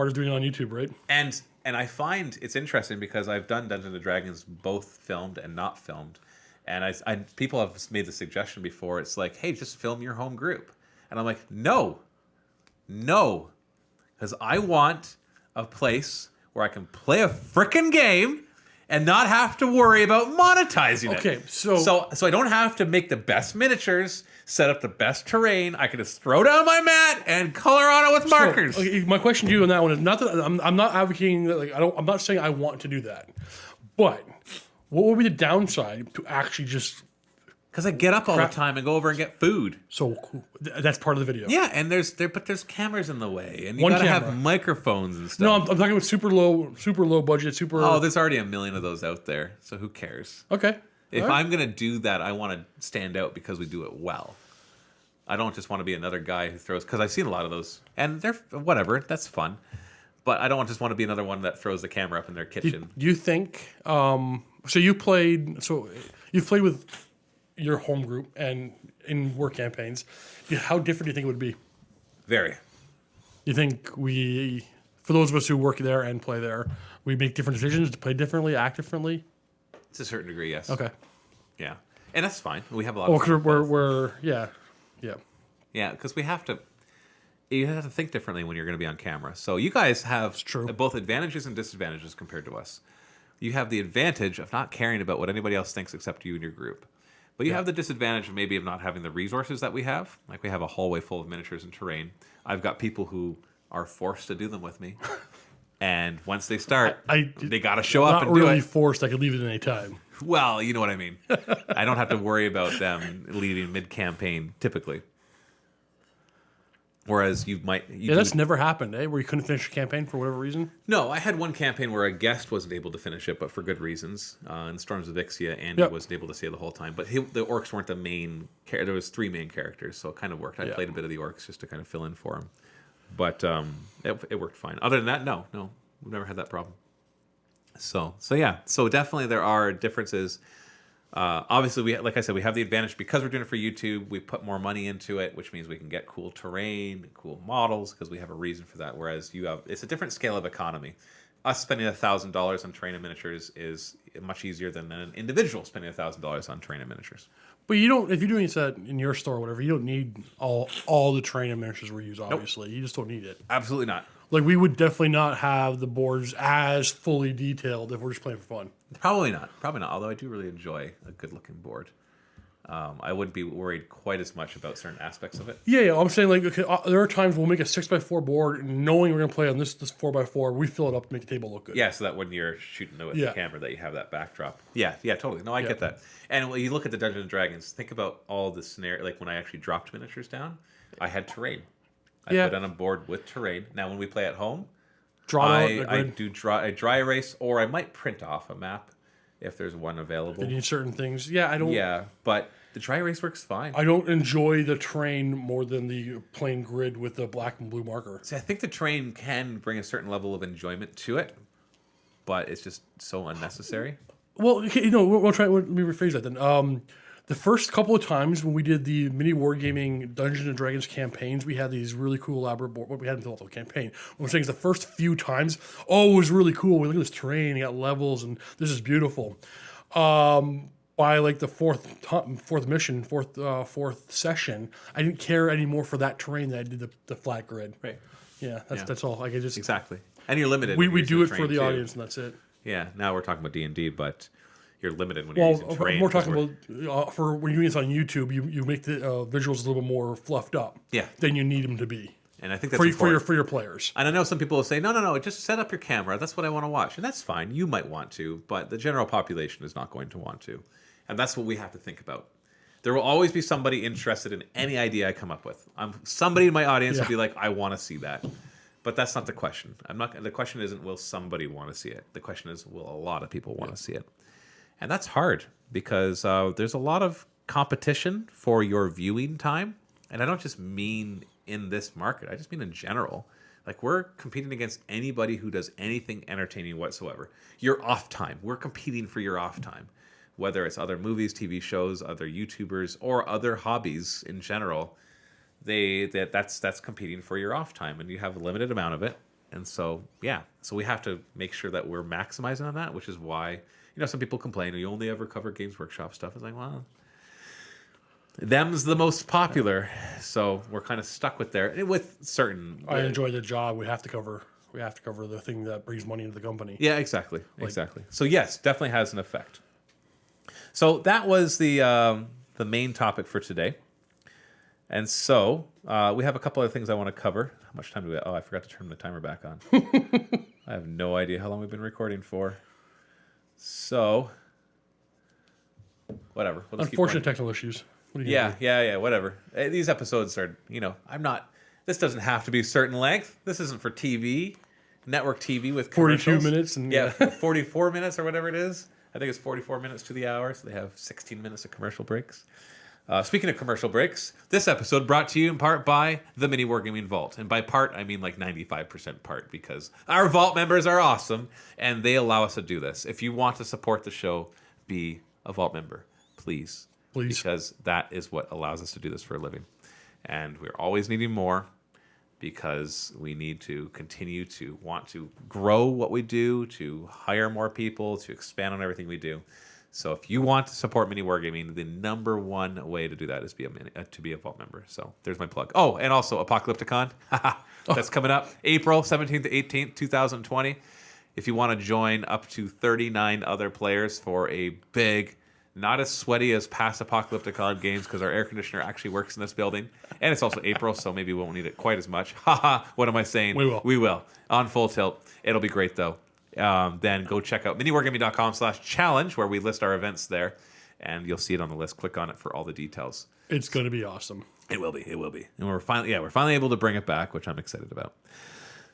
part of doing it on YouTube, right? And I find it's interesting because I've done Dungeons and Dragons both filmed and not filmed, and people have made the suggestion before. It's like, hey, just film your home group, and I'm like, no, because I want a place where I can play a frickin' game and not have to worry about monetizing it. Okay, so I don't have to make the best miniatures, set up the best terrain. I can just throw down my mat and color on it with markers. So, okay, my question to you on that one is not that I'm not advocating that. Like, I'm not saying I want to do that, but what would be the downside to actually just? Because I get up all the time and go over and get food. So that's part of the video. Yeah, and there's cameras in the way, and you gotta have microphones and stuff. No, I'm talking about super low budget, Oh, there's already a million of those out there, so who cares? Okay. If I'm gonna do that, I want to stand out because we do it well. I don't just want to be another guy who throws, because I've seen a lot of those, and they're whatever. That's fun, but I don't just want to be another one that throws the camera up in their kitchen. Do you think? So you've played with your home group and in work campaigns. How different do you think it would be? Very. You think for those of us who work there and play there, we make different decisions to play differently, act differently? To a certain degree, yes. Okay. Yeah, and that's fine. We have a lot. Oh, because yeah, because we have to. You have to think differently when you're going to be on camera. So you guys have both advantages and disadvantages compared to us. You have the advantage of not caring about what anybody else thinks except you and your group. But you have the disadvantage of maybe of not having the resources that we have. Like we have a hallway full of miniatures and terrain. I've got people who are forced to do them with me. And once they start, they got to show up and do it. Not really forced. I could leave it at any time. Well, you know what I mean. I don't have to worry about them leaving mid-campaign, typically. Whereas that's never happened, eh? Where you couldn't finish a campaign for whatever reason? No, I had one campaign where a guest wasn't able to finish it, but for good reasons. In Storms of Ixia, Andy wasn't able to stay the whole time. But the orcs weren't the main character. There was 3 main characters, so it kind of worked. I played a bit of the orcs just to kind of fill in for him. But it worked fine. Other than that, no. We've never had that problem. So yeah. So definitely there are differences. Obviously, like I said, we have the advantage because we're doing it for YouTube. We put more money into it, which means we can get cool terrain, cool models, because we have a reason for that. Whereas it's a different scale of economy. Us spending $1,000 on terrain and miniatures is much easier than an individual spending $1,000 on terrain and miniatures. But you don't. If you're doing that in your store or whatever, you don't need all the terrain and miniatures we use. Obviously, you just don't need it. Absolutely not. Like we would definitely not have the boards as fully detailed if we're just playing for fun. Probably not. Although I do really enjoy a good-looking board. I wouldn't be worried quite as much about certain aspects of it. Yeah. I'm saying like there are times we'll make a 6x4 board, knowing we're gonna play on this 4x4. We fill it up to make the table look good. Yeah, so that when you're shooting with the camera, that you have that backdrop. Yeah, totally. No, I get that. And when you look at the Dungeons and Dragons, think about all the scenario. Like when I actually dropped miniatures down, I had terrain. I put on a board with terrain. Now, when we play at home, I do a dry erase, or I might print off a map if there's one available. You need certain things. Yeah, I don't. Yeah, but the dry erase works fine. I don't enjoy the terrain more than the plain grid with the black and blue marker. See, I think the terrain can bring a certain level of enjoyment to it, but it's just so unnecessary. Well, we'll try. Let me rephrase that then. The first couple of times when we did the MiniWarGaming Dungeons and Dragons campaigns, we had these really cool elaborate boards. We hadn't built the campaign. What I'm saying is the first few times, it was really cool. We look at this terrain, you got levels, and this is beautiful. By like the fourth session, I didn't care anymore for that terrain than I did the flat grid. Right. Yeah, that's all. Like I just exactly. And you're limited. We do it for the audience, and that's it. Yeah. Now we're talking about D&D, but you're limited when you're using terrain. We're talking about for when you're doing this on YouTube, you make the visuals a little bit more fluffed up. Yeah. Than you need them to be. And I think that's for your players. And I know some people will say, no, just set up your camera. That's what I want to watch. And that's fine. You might want to, but the general population is not going to want to. And that's what we have to think about. There will always be somebody interested in any idea I come up with. Somebody in my audience will be like, I want to see that. But that's not the question. The question isn't, will somebody want to see it? The question is, will a lot of people want to see it? And that's hard because there's a lot of competition for your viewing time. And I don't just mean in this market. I just mean in general. Like we're competing against anybody who does anything entertaining whatsoever. Your off time. We're competing for your off time. Whether it's other movies, TV shows, other YouTubers, or other hobbies in general, that's competing for your off time. And you have a limited amount of it. And so, yeah, so we have to make sure that we're maximizing on that, which is why, some people complain, you only ever cover Games Workshop stuff. It's like, well, them's the most popular. So we're kind of stuck with certain. I enjoy the job. We have to cover the thing that brings money into the company. Yeah, exactly. Exactly. So yes, definitely has an effect. So that was the main topic for today. And so we have a couple other things I want to cover. How much time do we have? Oh, I forgot to turn the timer back on. I have no idea how long we've been recording for. So, whatever. We'll Unfortunate technical issues. Yeah, whatever. These episodes are, this doesn't have to be a certain length. This isn't for TV, network TV with 42 minutes. And 44 minutes or whatever it is. I think it's 44 minutes to the hour, so they have 16 minutes of commercial breaks. Speaking of commercial breaks, this episode brought to you in part by the MiniWarGaming Vault. And by part, I mean like 95% part, because our Vault members are awesome, and they allow us to do this. If you want to support the show, be a Vault member, please. Because that is what allows us to do this for a living. And we're always needing more, because we need to continue to want to grow what we do, to hire more people, to expand on everything we do. So if you want to support MiniWarGaming, the number one way to do that is to be a Vault member. So there's my plug. Oh, and also Apocalypticon. That's coming up April 17th to 18th, 2020. If you want to join up to 39 other players for a big, not as sweaty as past Apocalypticon games, because our air conditioner actually works in this building. And it's also April, so maybe we won't need it quite as much. What am I saying? We will. On full tilt. It'll be great, though. Then go check out miniwargaming.com/challenge, where we list our events there, and you'll see it on the list. Click on it for all the details. It's going to be awesome. It will be. And we're finally able to bring it back, which I'm excited about.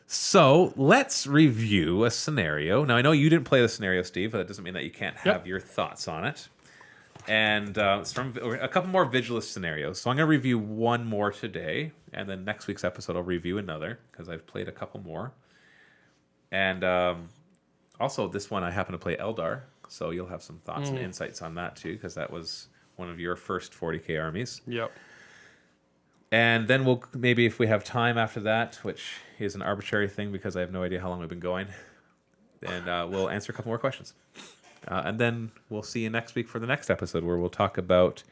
So let's review a scenario. Now, I know you didn't play the scenario, Steve, but that doesn't mean that you can't have your thoughts on it. And it's from a couple more Vigilus scenarios. So I'm going to review one more today, and then next week's episode I'll review another, because I've played a couple more. And also, this one I happen to play Eldar, so you'll have some thoughts and insights on that too, because that was one of your first 40k armies. Yep. And then we'll maybe, if we have time after that, which is an arbitrary thing because I have no idea how long we've been going, and we'll answer a couple more questions. And then we'll see you next week for the next episode, where we'll talk about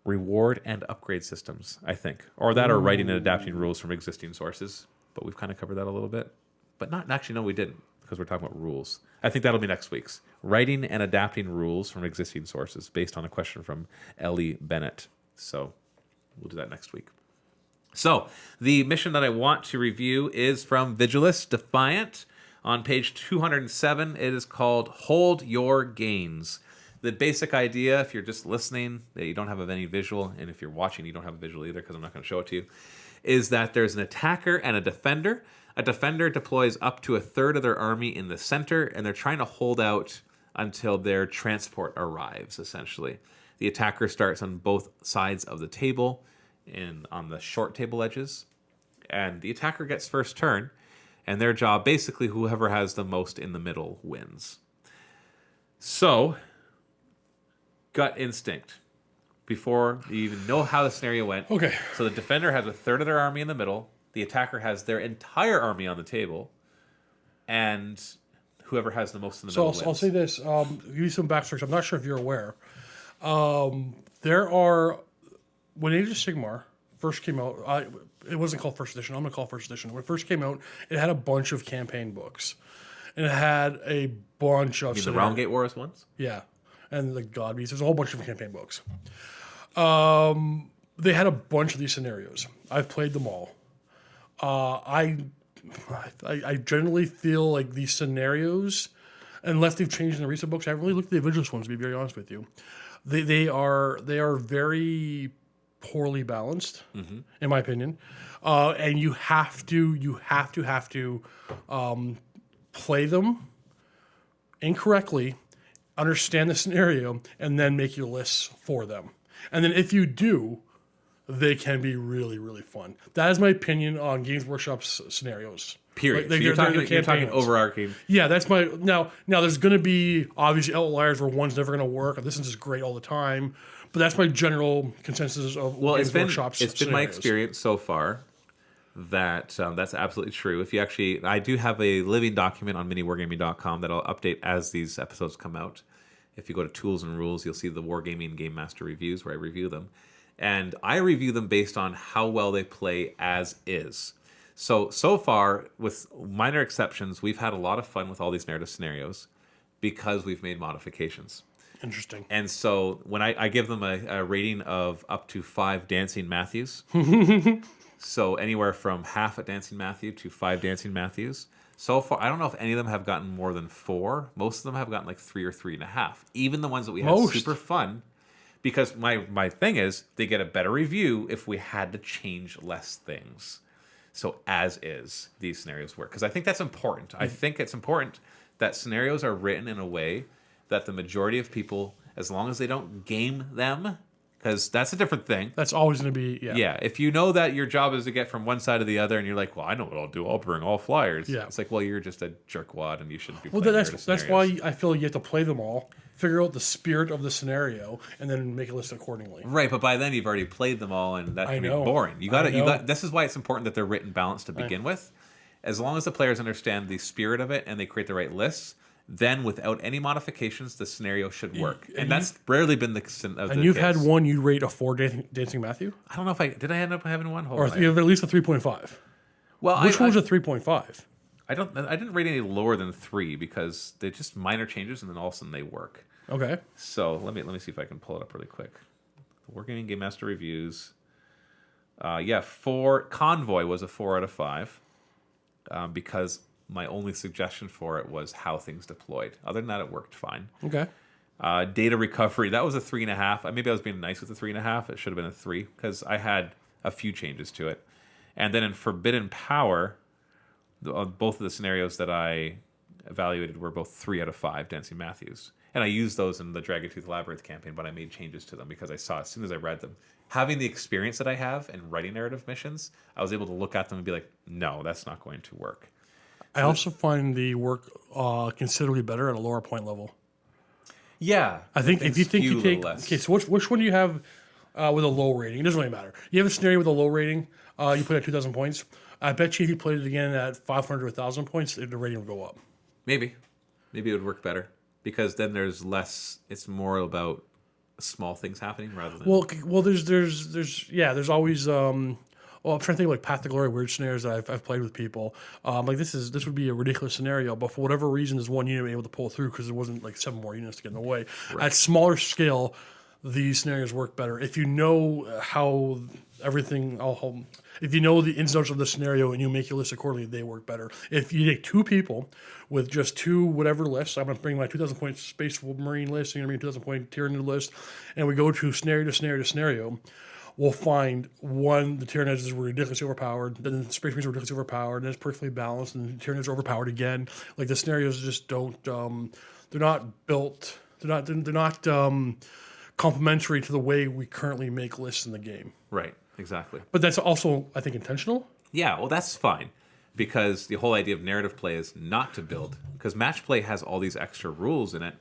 reward and upgrade systems, I think. Or writing and adapting rules from existing sources. But we've kind of covered that a little bit. But not actually, no, we didn't, because we're talking about rules. I think that'll be next week's. Writing and adapting rules from existing sources, based on a question from Ellie Bennett. So we'll do that next week. So the mission that I want to review is from Vigilus Defiant. On page 207, it is called Hold Your Gains. The basic idea, if you're just listening, that you don't have any visual, and if you're watching, you don't have a visual either, because I'm not going to show it to you, is that there's an attacker and a defender. A defender deploys up to a third of their army in the center, and they're trying to hold out until their transport arrives, essentially. The attacker starts on both sides of the table and on the short table edges, and the attacker gets first turn, and their job, basically, whoever has the most in the middle wins. So, gut instinct. Before you even know how the scenario went. Okay. So the defender has a third of their army in the middle. The attacker has their entire army on the table. And whoever has the most in the middle wins. I'll say this. Give you some backstory. I'm not sure if you're aware. There are... When Age of Sigmar first came out... it wasn't called First Edition. I'm going to call it First Edition. When it first came out, it had a bunch of campaign books. And it had a bunch of... The Realm Gate Wars ones? Yeah. And the God Beasts. There's a whole bunch of campaign books. They had a bunch of these scenarios. I've played them all. I generally feel like these scenarios, unless they've changed in the recent books, I haven't really looked at the Vigilus ones, to be very honest with you. They are very poorly balanced, in my opinion. And you have to play them incorrectly, understand the scenario, and then make your lists for them. And then if you do, they can be really, really fun. That is my opinion on Games Workshop's scenarios. Period. So you're talking overarching. Yeah, that's my... Now there's going to be obviously outliers where one's never going to work, or this is just great all the time. But that's my general consensus of Games Workshop's It's been my experience so far That's absolutely true. If you actually, I do have a living document on MiniWarGaming.com that I'll update as these episodes come out. If you go to Tools and Rules, you'll see the Wargaming Gamemaster reviews where I review them. And I review them based on how well they play as is. So far, with minor exceptions, we've had a lot of fun with all these narrative scenarios because we've made modifications. Interesting. And so when I give them a rating of up to 5 Dancing Matthews, so anywhere from half a Dancing Matthew to 5 Dancing Matthews. So far, I don't know if any of them have gotten more than 4. Most of them have gotten like 3 or 3.5. Even the ones that we had super fun. Because my thing is, they get a better review if we had to change less things. So as is, these scenarios work. Because I think that's important. I think it's important that scenarios are written in a way that the majority of people, as long as they don't game them, because that's a different thing. That's always going to be, Yeah, if you know that your job is to get from one side to the other, and you're like, well, I know what I'll do. I'll bring all flyers. Yeah. It's like, well, you're just a jerkwad, and you shouldn't be Well, playing that's why I feel you have to play them all, figure out the spirit of the scenario, and then make a list accordingly. Right, but by then you've already played them all, and that can be boring. You got. This is why it's important that they're written balanced to begin with. As long as the players understand the spirit of it and they create the right lists, then without any modifications, the scenario should work. And that's rarely been the case. And you've had one you rate a 4 Dancing Matthew? I don't know if did I end up having one? Or you have at least a 3.5. Well, which one's a 3.5? I didn't rate any lower than 3 because they're just minor changes and then all of a sudden they work. Okay. So let me see if I can pull it up really quick. Wargaming Game Master reviews. 4 Convoy was a 4 out of 5 because my only suggestion for it was how things deployed. Other than that, it worked fine. Okay. Data recovery, that was a 3.5. Maybe I was being nice with the 3.5. It should have been a 3 because I had a few changes to it. And then in Forbidden Power, both of the scenarios that I evaluated were both 3 out of 5 Dancing Matthews. And I used those in the Dragon Tooth Labyrinth campaign, but I made changes to them because I saw as soon as I read them, having the experience that I have in writing narrative missions, I was able to look at them and be like, no, that's not going to work. I also find the work considerably better at a lower point level. Yeah. I think if you think you take... Okay, so which one do you have with a low rating? It doesn't really matter. You have a scenario with a low rating, you put it at 2,000 points. I bet you if you played it again at 500 or 1,000 points, the rating would go up. Maybe it would work better because then there's less... It's more about small things happening rather than... Well, there's always... I'm trying to think of like Path to Glory weird scenarios that I've played with people. Like this would be a ridiculous scenario, but for whatever reason, there's one unit able to pull through because there wasn't like 7 more units to get in the way. Right. At smaller scale, these scenarios work better if you know how everything. If you know the ins and outs of the scenario and you make your list accordingly, they work better. If you take 2 people with just 2 whatever lists, I'm going to bring my 2,000 point Space Marine list, I'm going to bring a 2,000 point Tyranid list, and we go to scenario to scenario to scenario. We'll find the Tyranids were ridiculously overpowered, then the Space Marines were ridiculously overpowered, then it's perfectly balanced, and the Tyranids are overpowered again. Like the scenarios just don't, they're not built, they're not complementary to the way we currently make lists in the game. Right, exactly. But that's also, I think, intentional. Yeah, well, that's fine because the whole idea of narrative play is not to build because match play has all these extra rules in it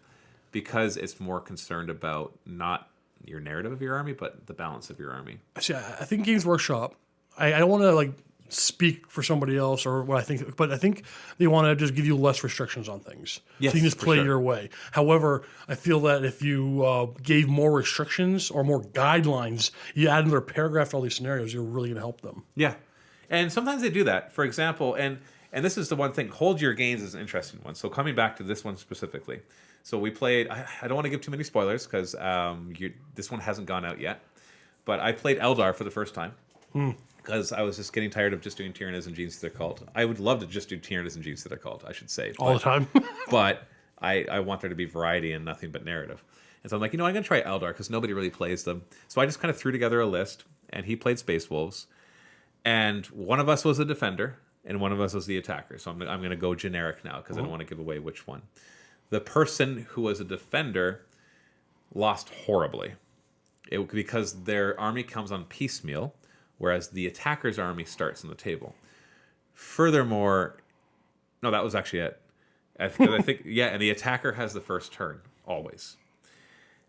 because it's more concerned about not your narrative of your army, but the balance of your army. See, I think Games Workshop, I don't want to like speak for somebody else or what I think, but I think they want to just give you less restrictions on things. Yes, so you can just play your way. However, I feel that if you gave more restrictions or more guidelines, you add another paragraph to all these scenarios, you're really going to help them. Yeah. And sometimes they do that. For example, and this is the one thing, hold your gains is an interesting one. So coming back to this one specifically. So we played, I don't want to give too many spoilers because this one hasn't gone out yet. But I played Eldar for the first time because I was just getting tired of just doing Tyranids and Genes to their cult. I would love to just do Tyranids and Genes to their cult, I should say. All the time. But I want there to be variety and nothing but narrative. And so I'm like, I'm going to try Eldar because nobody really plays them. So I just kind of threw together a list, and he played Space Wolves. And one of us was a defender, and one of us was the attacker. So I'm going to go generic now because I don't want to give away which one. The person who was a defender lost horribly because their army comes on piecemeal, whereas the attacker's army starts on the table. Furthermore, no, that was actually it. I think, and the attacker has the first turn, always.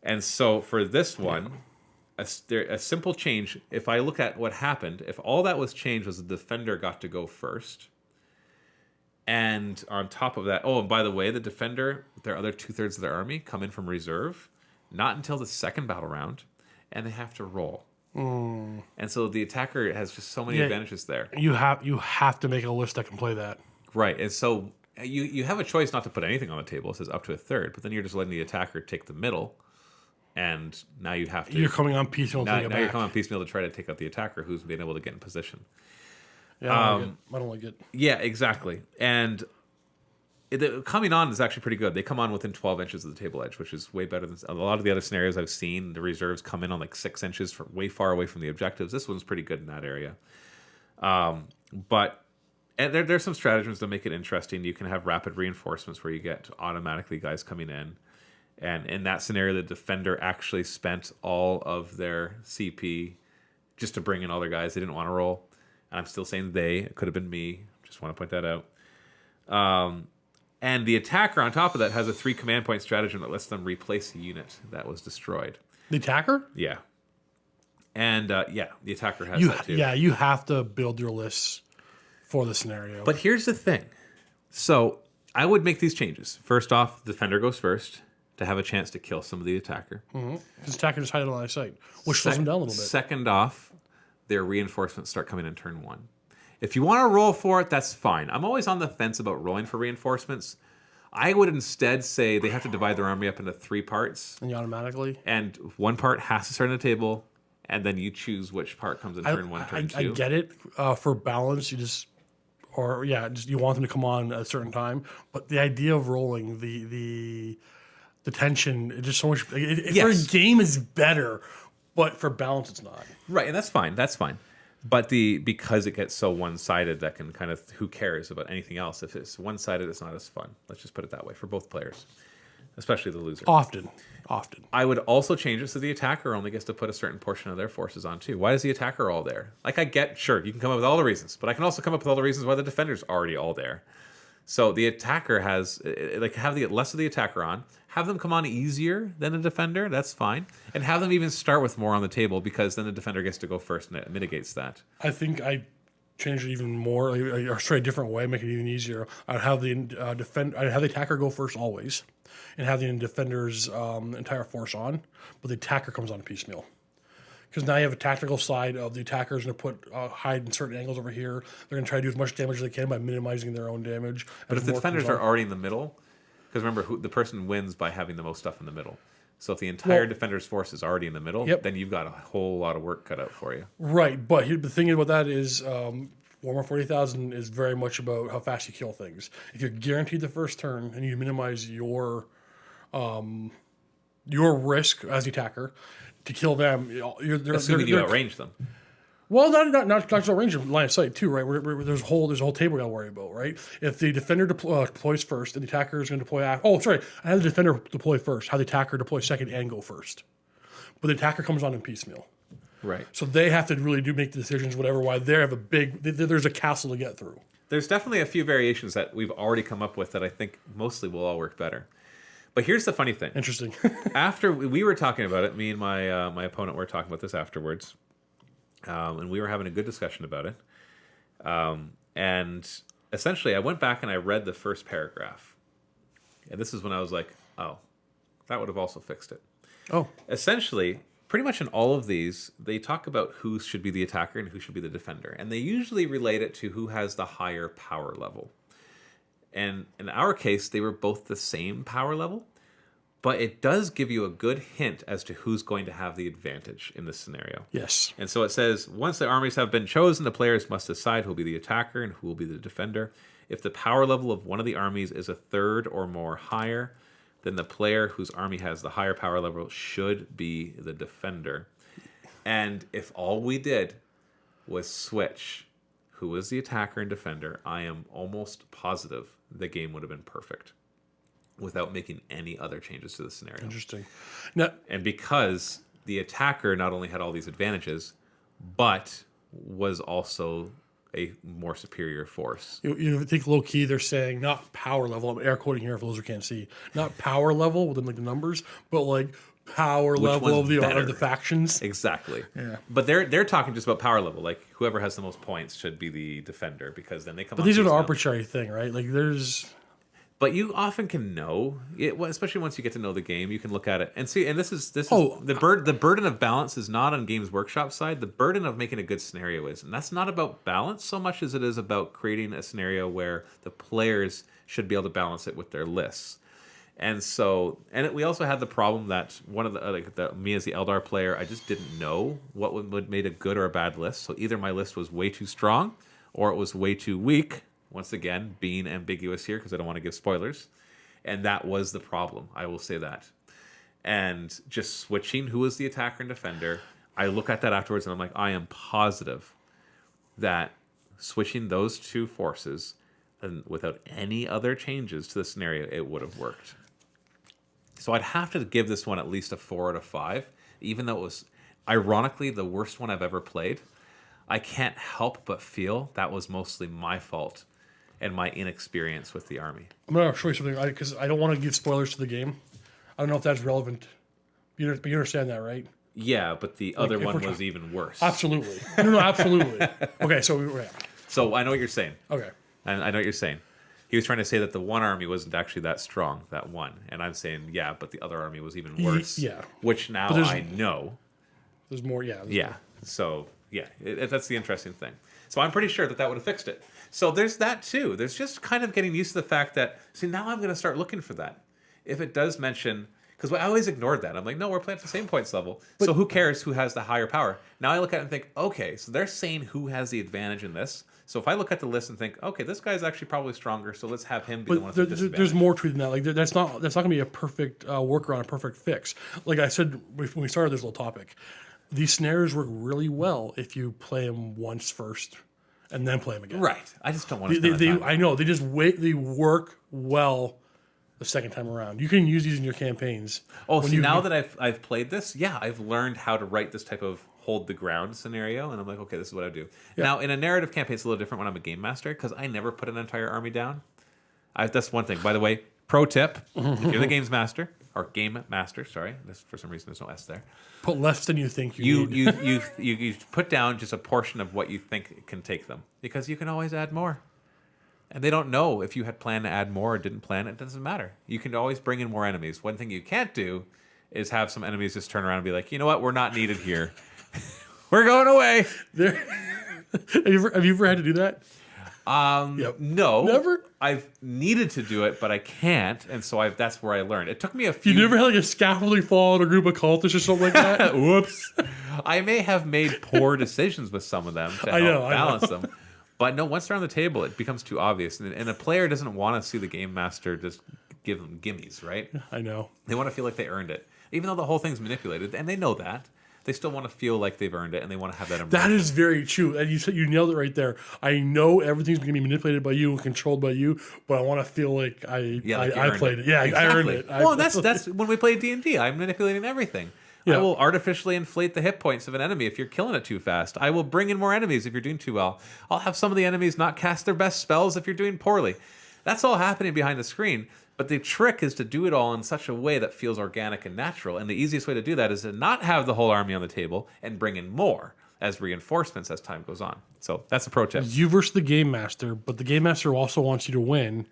And so for this one, a simple change. If I look at what happened, if all that was changed was the defender got to go first, and on top of that, oh, and by the way, the defender, their other 2/3 of their army come in from reserve, not until the second battle round, and they have to roll. And so the attacker has just so many advantages there. You have to make a list that can play that. Right, and so you have a choice not to put anything on the table. It says up to a third, but then you're just letting the attacker take the middle, and now you have to. You're coming on piecemeal. Now you're coming on piecemeal to try to take out the attacker who's been able to get in position. Yeah, I don't like it. Yeah, exactly. And coming on is actually pretty good. They come on within 12 inches of the table edge, which is way better than a lot of the other scenarios I've seen. The reserves come in on like 6 inches, from way far away from the objectives. This one's pretty good in that area. But there's some stratagems to make it interesting. You can have rapid reinforcements where you get automatically guys coming in. And in that scenario, the defender actually spent all of their CP just to bring in all their guys. They didn't want to roll. And I'm still saying they. It could have been me. Just want to point that out. And the attacker, on top of that, has a 3 command point stratagem that lets them replace a unit that was destroyed. The attacker? Yeah. And, the attacker has that too. Yeah, you have to build your lists for the scenario. But here's the thing. So I would make these changes. First off, the defender goes first to have a chance to kill some of the attacker. Because attacker just hide it on line of sight, which slows them down a little bit. Second off, their reinforcements start coming in turn 1. If you want to roll for it, that's fine. I'm always on the fence about rolling for reinforcements. I would instead say they have to divide their army up into 3 parts. And you automatically? And 1 part has to start on the table, and then you choose which part comes in turn 1, turn 2. I get it. For balance, you want them to come on at a certain time. But the idea of rolling, the tension, it's just so much. For a game, is better, but for balance, it's not. Right, and that's fine. That's fine. But because it gets so one-sided, that can kind of, who cares about anything else? If it's one-sided, it's not as fun. Let's just put it that way for both players, especially the loser. Often. I would also change it so the attacker only gets to put a certain portion of their forces on too. Why is the attacker all there? Like, I get, sure, you can come up with all the reasons, but I can also come up with all the reasons why the defender's already all there. So the attacker has, have less of the attacker on, have them come on easier than the defender, that's fine, and have them even start with more on the table, because then the defender gets to go first and it mitigates that. I think I changed it even more, or try a different way, make it even easier. I'd have the I'd have the attacker go first always, and have the defender's entire force on, but the attacker comes on piecemeal. Because now you have a tactical side of the attackers going to put hide in certain angles over here. They're going to try to do as much damage as they can by minimizing their own damage. But if the defenders are already in the middle, because remember, the person wins by having the most stuff in the middle. So if the entire defender's force is already in the middle, then you've got a whole lot of work cut out for you. Right, but the thing about that is Warhammer 40,000 is very much about how fast you kill things. If you're guaranteed the first turn and you minimize your risk as the attacker to kill them, assuming you outrange them. Well, not just outrange them, line of sight too, right? There's a whole table we got to worry about, right? If the defender deploys first and the attacker is going to deploy after, I had the defender deploy first, have the attacker deploy second and go first, but the attacker comes on in piecemeal. Right. So they have to really make the decisions, whatever. Why they have there's a castle to get through. There's definitely a few variations that we've already come up with that I think mostly will all work better. But here's the funny thing. Interesting. After we were talking about it, me and my opponent were talking about this afterwards, and we were having a good discussion about it. And essentially, I went back and I read the first paragraph. And this is when I was like, oh, that would have also fixed it. Oh. Essentially, pretty much in all of these, they talk about who should be the attacker and who should be the defender. And they usually relate it to who has the higher power level. And in our case, they were both the same power level, but it does give you a good hint as to who's going to have the advantage in this scenario. Yes. And so it says, once the armies have been chosen, the players must decide who will be the attacker and who will be the defender. If the power level of one of the armies is a third or more higher, then the player whose army has the higher power level should be the defender. And if all we did was switch who was the attacker and defender, I am almost positive the game would have been perfect without making any other changes to the scenario. Interesting. Now, and because the attacker not only had all these advantages, but was also a more superior force. You think low key they're saying not power level. I'm air quoting here for those who can't see. Not power level within like the numbers, but like power Which level one's of better? the factions. Exactly. Yeah. But they're talking just about power level. Like whoever has the most points should be the defender because then they come. But on these are an piecemeal. arbitrary thing, right? Like there's But you often can know, especially once you get to know the game, you can look at it and see. And this is Oh. the burden of balance is not on Games Workshop side. The burden of making a good scenario is, and that's not about balance so much as it is about creating a scenario where the players should be able to balance it with their lists. And so, we also had the problem that one of me as the Eldar player, I just didn't know what would made a good or a bad list. So either my list was way too strong, or it was way too weak. Once again, being ambiguous here because I don't want to give spoilers. And that was the problem. I will say that. And just switching who was the attacker and defender, I look at that afterwards and I'm like, I am positive that switching those two forces and without any other changes to the scenario, it would have worked. So I'd have to give this one at least a 4 out of 5, even though it was ironically the worst one I've ever played. I can't help but feel that was mostly my fault and my inexperience with the army. I'm gonna show you something because I don't want to give spoilers to the game. I don't know if that's relevant. You understand that, right? Yeah, but the other if one we're was even worse. Absolutely. No, absolutely. Okay, so So I know what you're saying. okay. And I know what you're saying. He was trying to say that the one army wasn't actually that strong, that one. And I'm saying, yeah, but the other army was even worse. Yeah. Which now I know. There's more. Yeah. Yeah. So, yeah, that's the interesting thing. So I'm pretty sure that would have fixed it. So there's that too. There's just kind of getting used to the fact that, see, now I'm going to start looking for that. If it does mention, because I always ignored that. I'm like, no, we're playing at the same points level. So who cares who has the higher power? Now I look at it and think, okay, so they're saying who has the advantage in this. So if I look at the list and think, okay, this guy's actually probably stronger, so let's have him be the one with the disadvantage. There's more to it than that. Like that's not going to be a perfect workaround, a perfect fix. Like I said when we started this little topic, these scenarios work really well if you play them once first and then play them again. Right. I just don't want to. I know they just wait. They work well the second time around. You can use these in your campaigns. Oh, so now that I've played this, yeah, I've learned how to write this type of hold the ground scenario, and I'm like, okay, this is what I do. Yeah. Now, in a narrative campaign, it's a little different when I'm a game master because I never put an entire army down. That's one thing. By the way, pro tip: if you're the games master or game master, sorry, for some reason there's no S there. Put less than you think you need. You put down just a portion of what you think can take them because you can always add more. And they don't know if you had planned to add more or didn't plan. It doesn't matter. You can always bring in more enemies. One thing you can't do is have some enemies just turn around and be like, you know what, we're not needed here. We're going away. Have you ever had to do that? No. Never? I've needed to do it, but I can't, and so that's where I learned. It took me a few... You never had like a scaffolding fall on a group of cultists or something like that? Whoops. I may have made poor decisions with some of them to help balance them. But no, once they're on the table, it becomes too obvious. And a player doesn't want to see the game master just give them gimmies, right? I know. They want to feel like they earned it. Even though the whole thing's manipulated, and they know that. They still want to feel like they've earned it, and they want to have that immersion. That is very true. And you nailed it right there. I know everything's going to be manipulated by you and controlled by you, but I want to feel like I played it. Yeah, exactly. I earned it. Well, that's when we play D&D. I'm manipulating everything. Yeah. I will artificially inflate the hit points of an enemy if you're killing it too fast. I will bring in more enemies if you're doing too well. I'll have some of the enemies not cast their best spells if you're doing poorly. That's all happening behind the screen. But the trick is to do it all in such a way that feels organic and natural. And the easiest way to do that is to not have the whole army on the table and bring in more as reinforcements as time goes on. So that's a pro tip. You versus the game master, but the game master also wants you to win.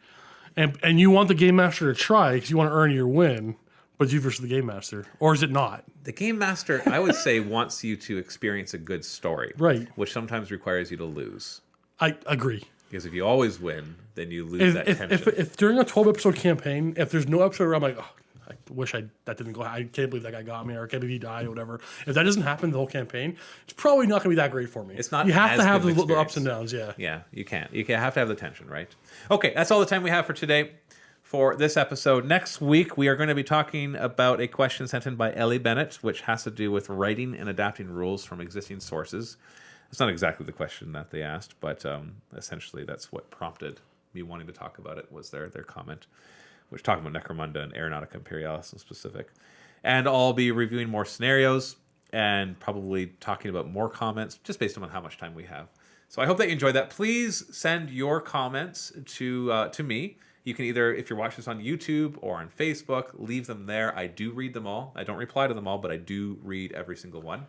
And you want the game master to try because you want to earn your win. But you versus the game master, or is it not? The game master, I would say, wants you to experience a good story, right? Which sometimes requires you to lose. I agree. Because if you always win, then you lose that tension. If during a 12-episode campaign, if there's no episode where I'm like, oh, I wish that didn't go. I can't believe that guy got me, or I can't believe he died, or whatever. If that doesn't happen the whole campaign, it's probably not going to be that great for me. It's not. You have to have the ups and downs. Yeah. Yeah, you can't. You have to have the tension, right? Okay, that's all the time we have for today. For this episode. Next week, we are going to be talking about a question sent in by Ellie Bennett, which has to do with writing and adapting rules from existing sources. It's not exactly the question that they asked, but essentially that's what prompted me wanting to talk about it, was their comment, which talking about Necromunda and Aeronautica Imperialis in specific. And I'll be reviewing more scenarios and probably talking about more comments, just based on how much time we have. So I hope that you enjoyed that. Please send your comments to me. You can either, if you're watching this on YouTube or on Facebook, leave them there. I do read them all. I don't reply to them all, but I do read every single one.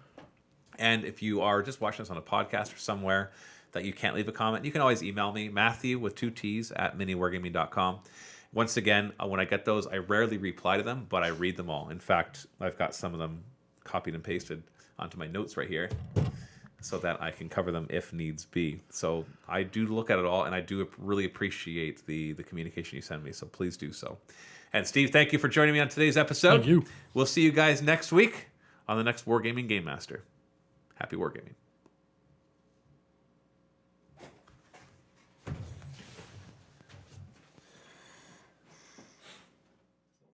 And if you are just watching this on a podcast or somewhere that you can't leave a comment, you can always email me, Matthew with 2 T's at MiniWarGaming.com. Once again, when I get those, I rarely reply to them, but I read them all. In fact, I've got some of them copied and pasted onto my notes right here so that I can cover them if needs be. So I do look at it all, and I do really appreciate the communication you send me, so please do so. And Steve, thank you for joining me on today's episode. Thank you. We'll see you guys next week on the next Wargaming Game Master. Happy Wargaming.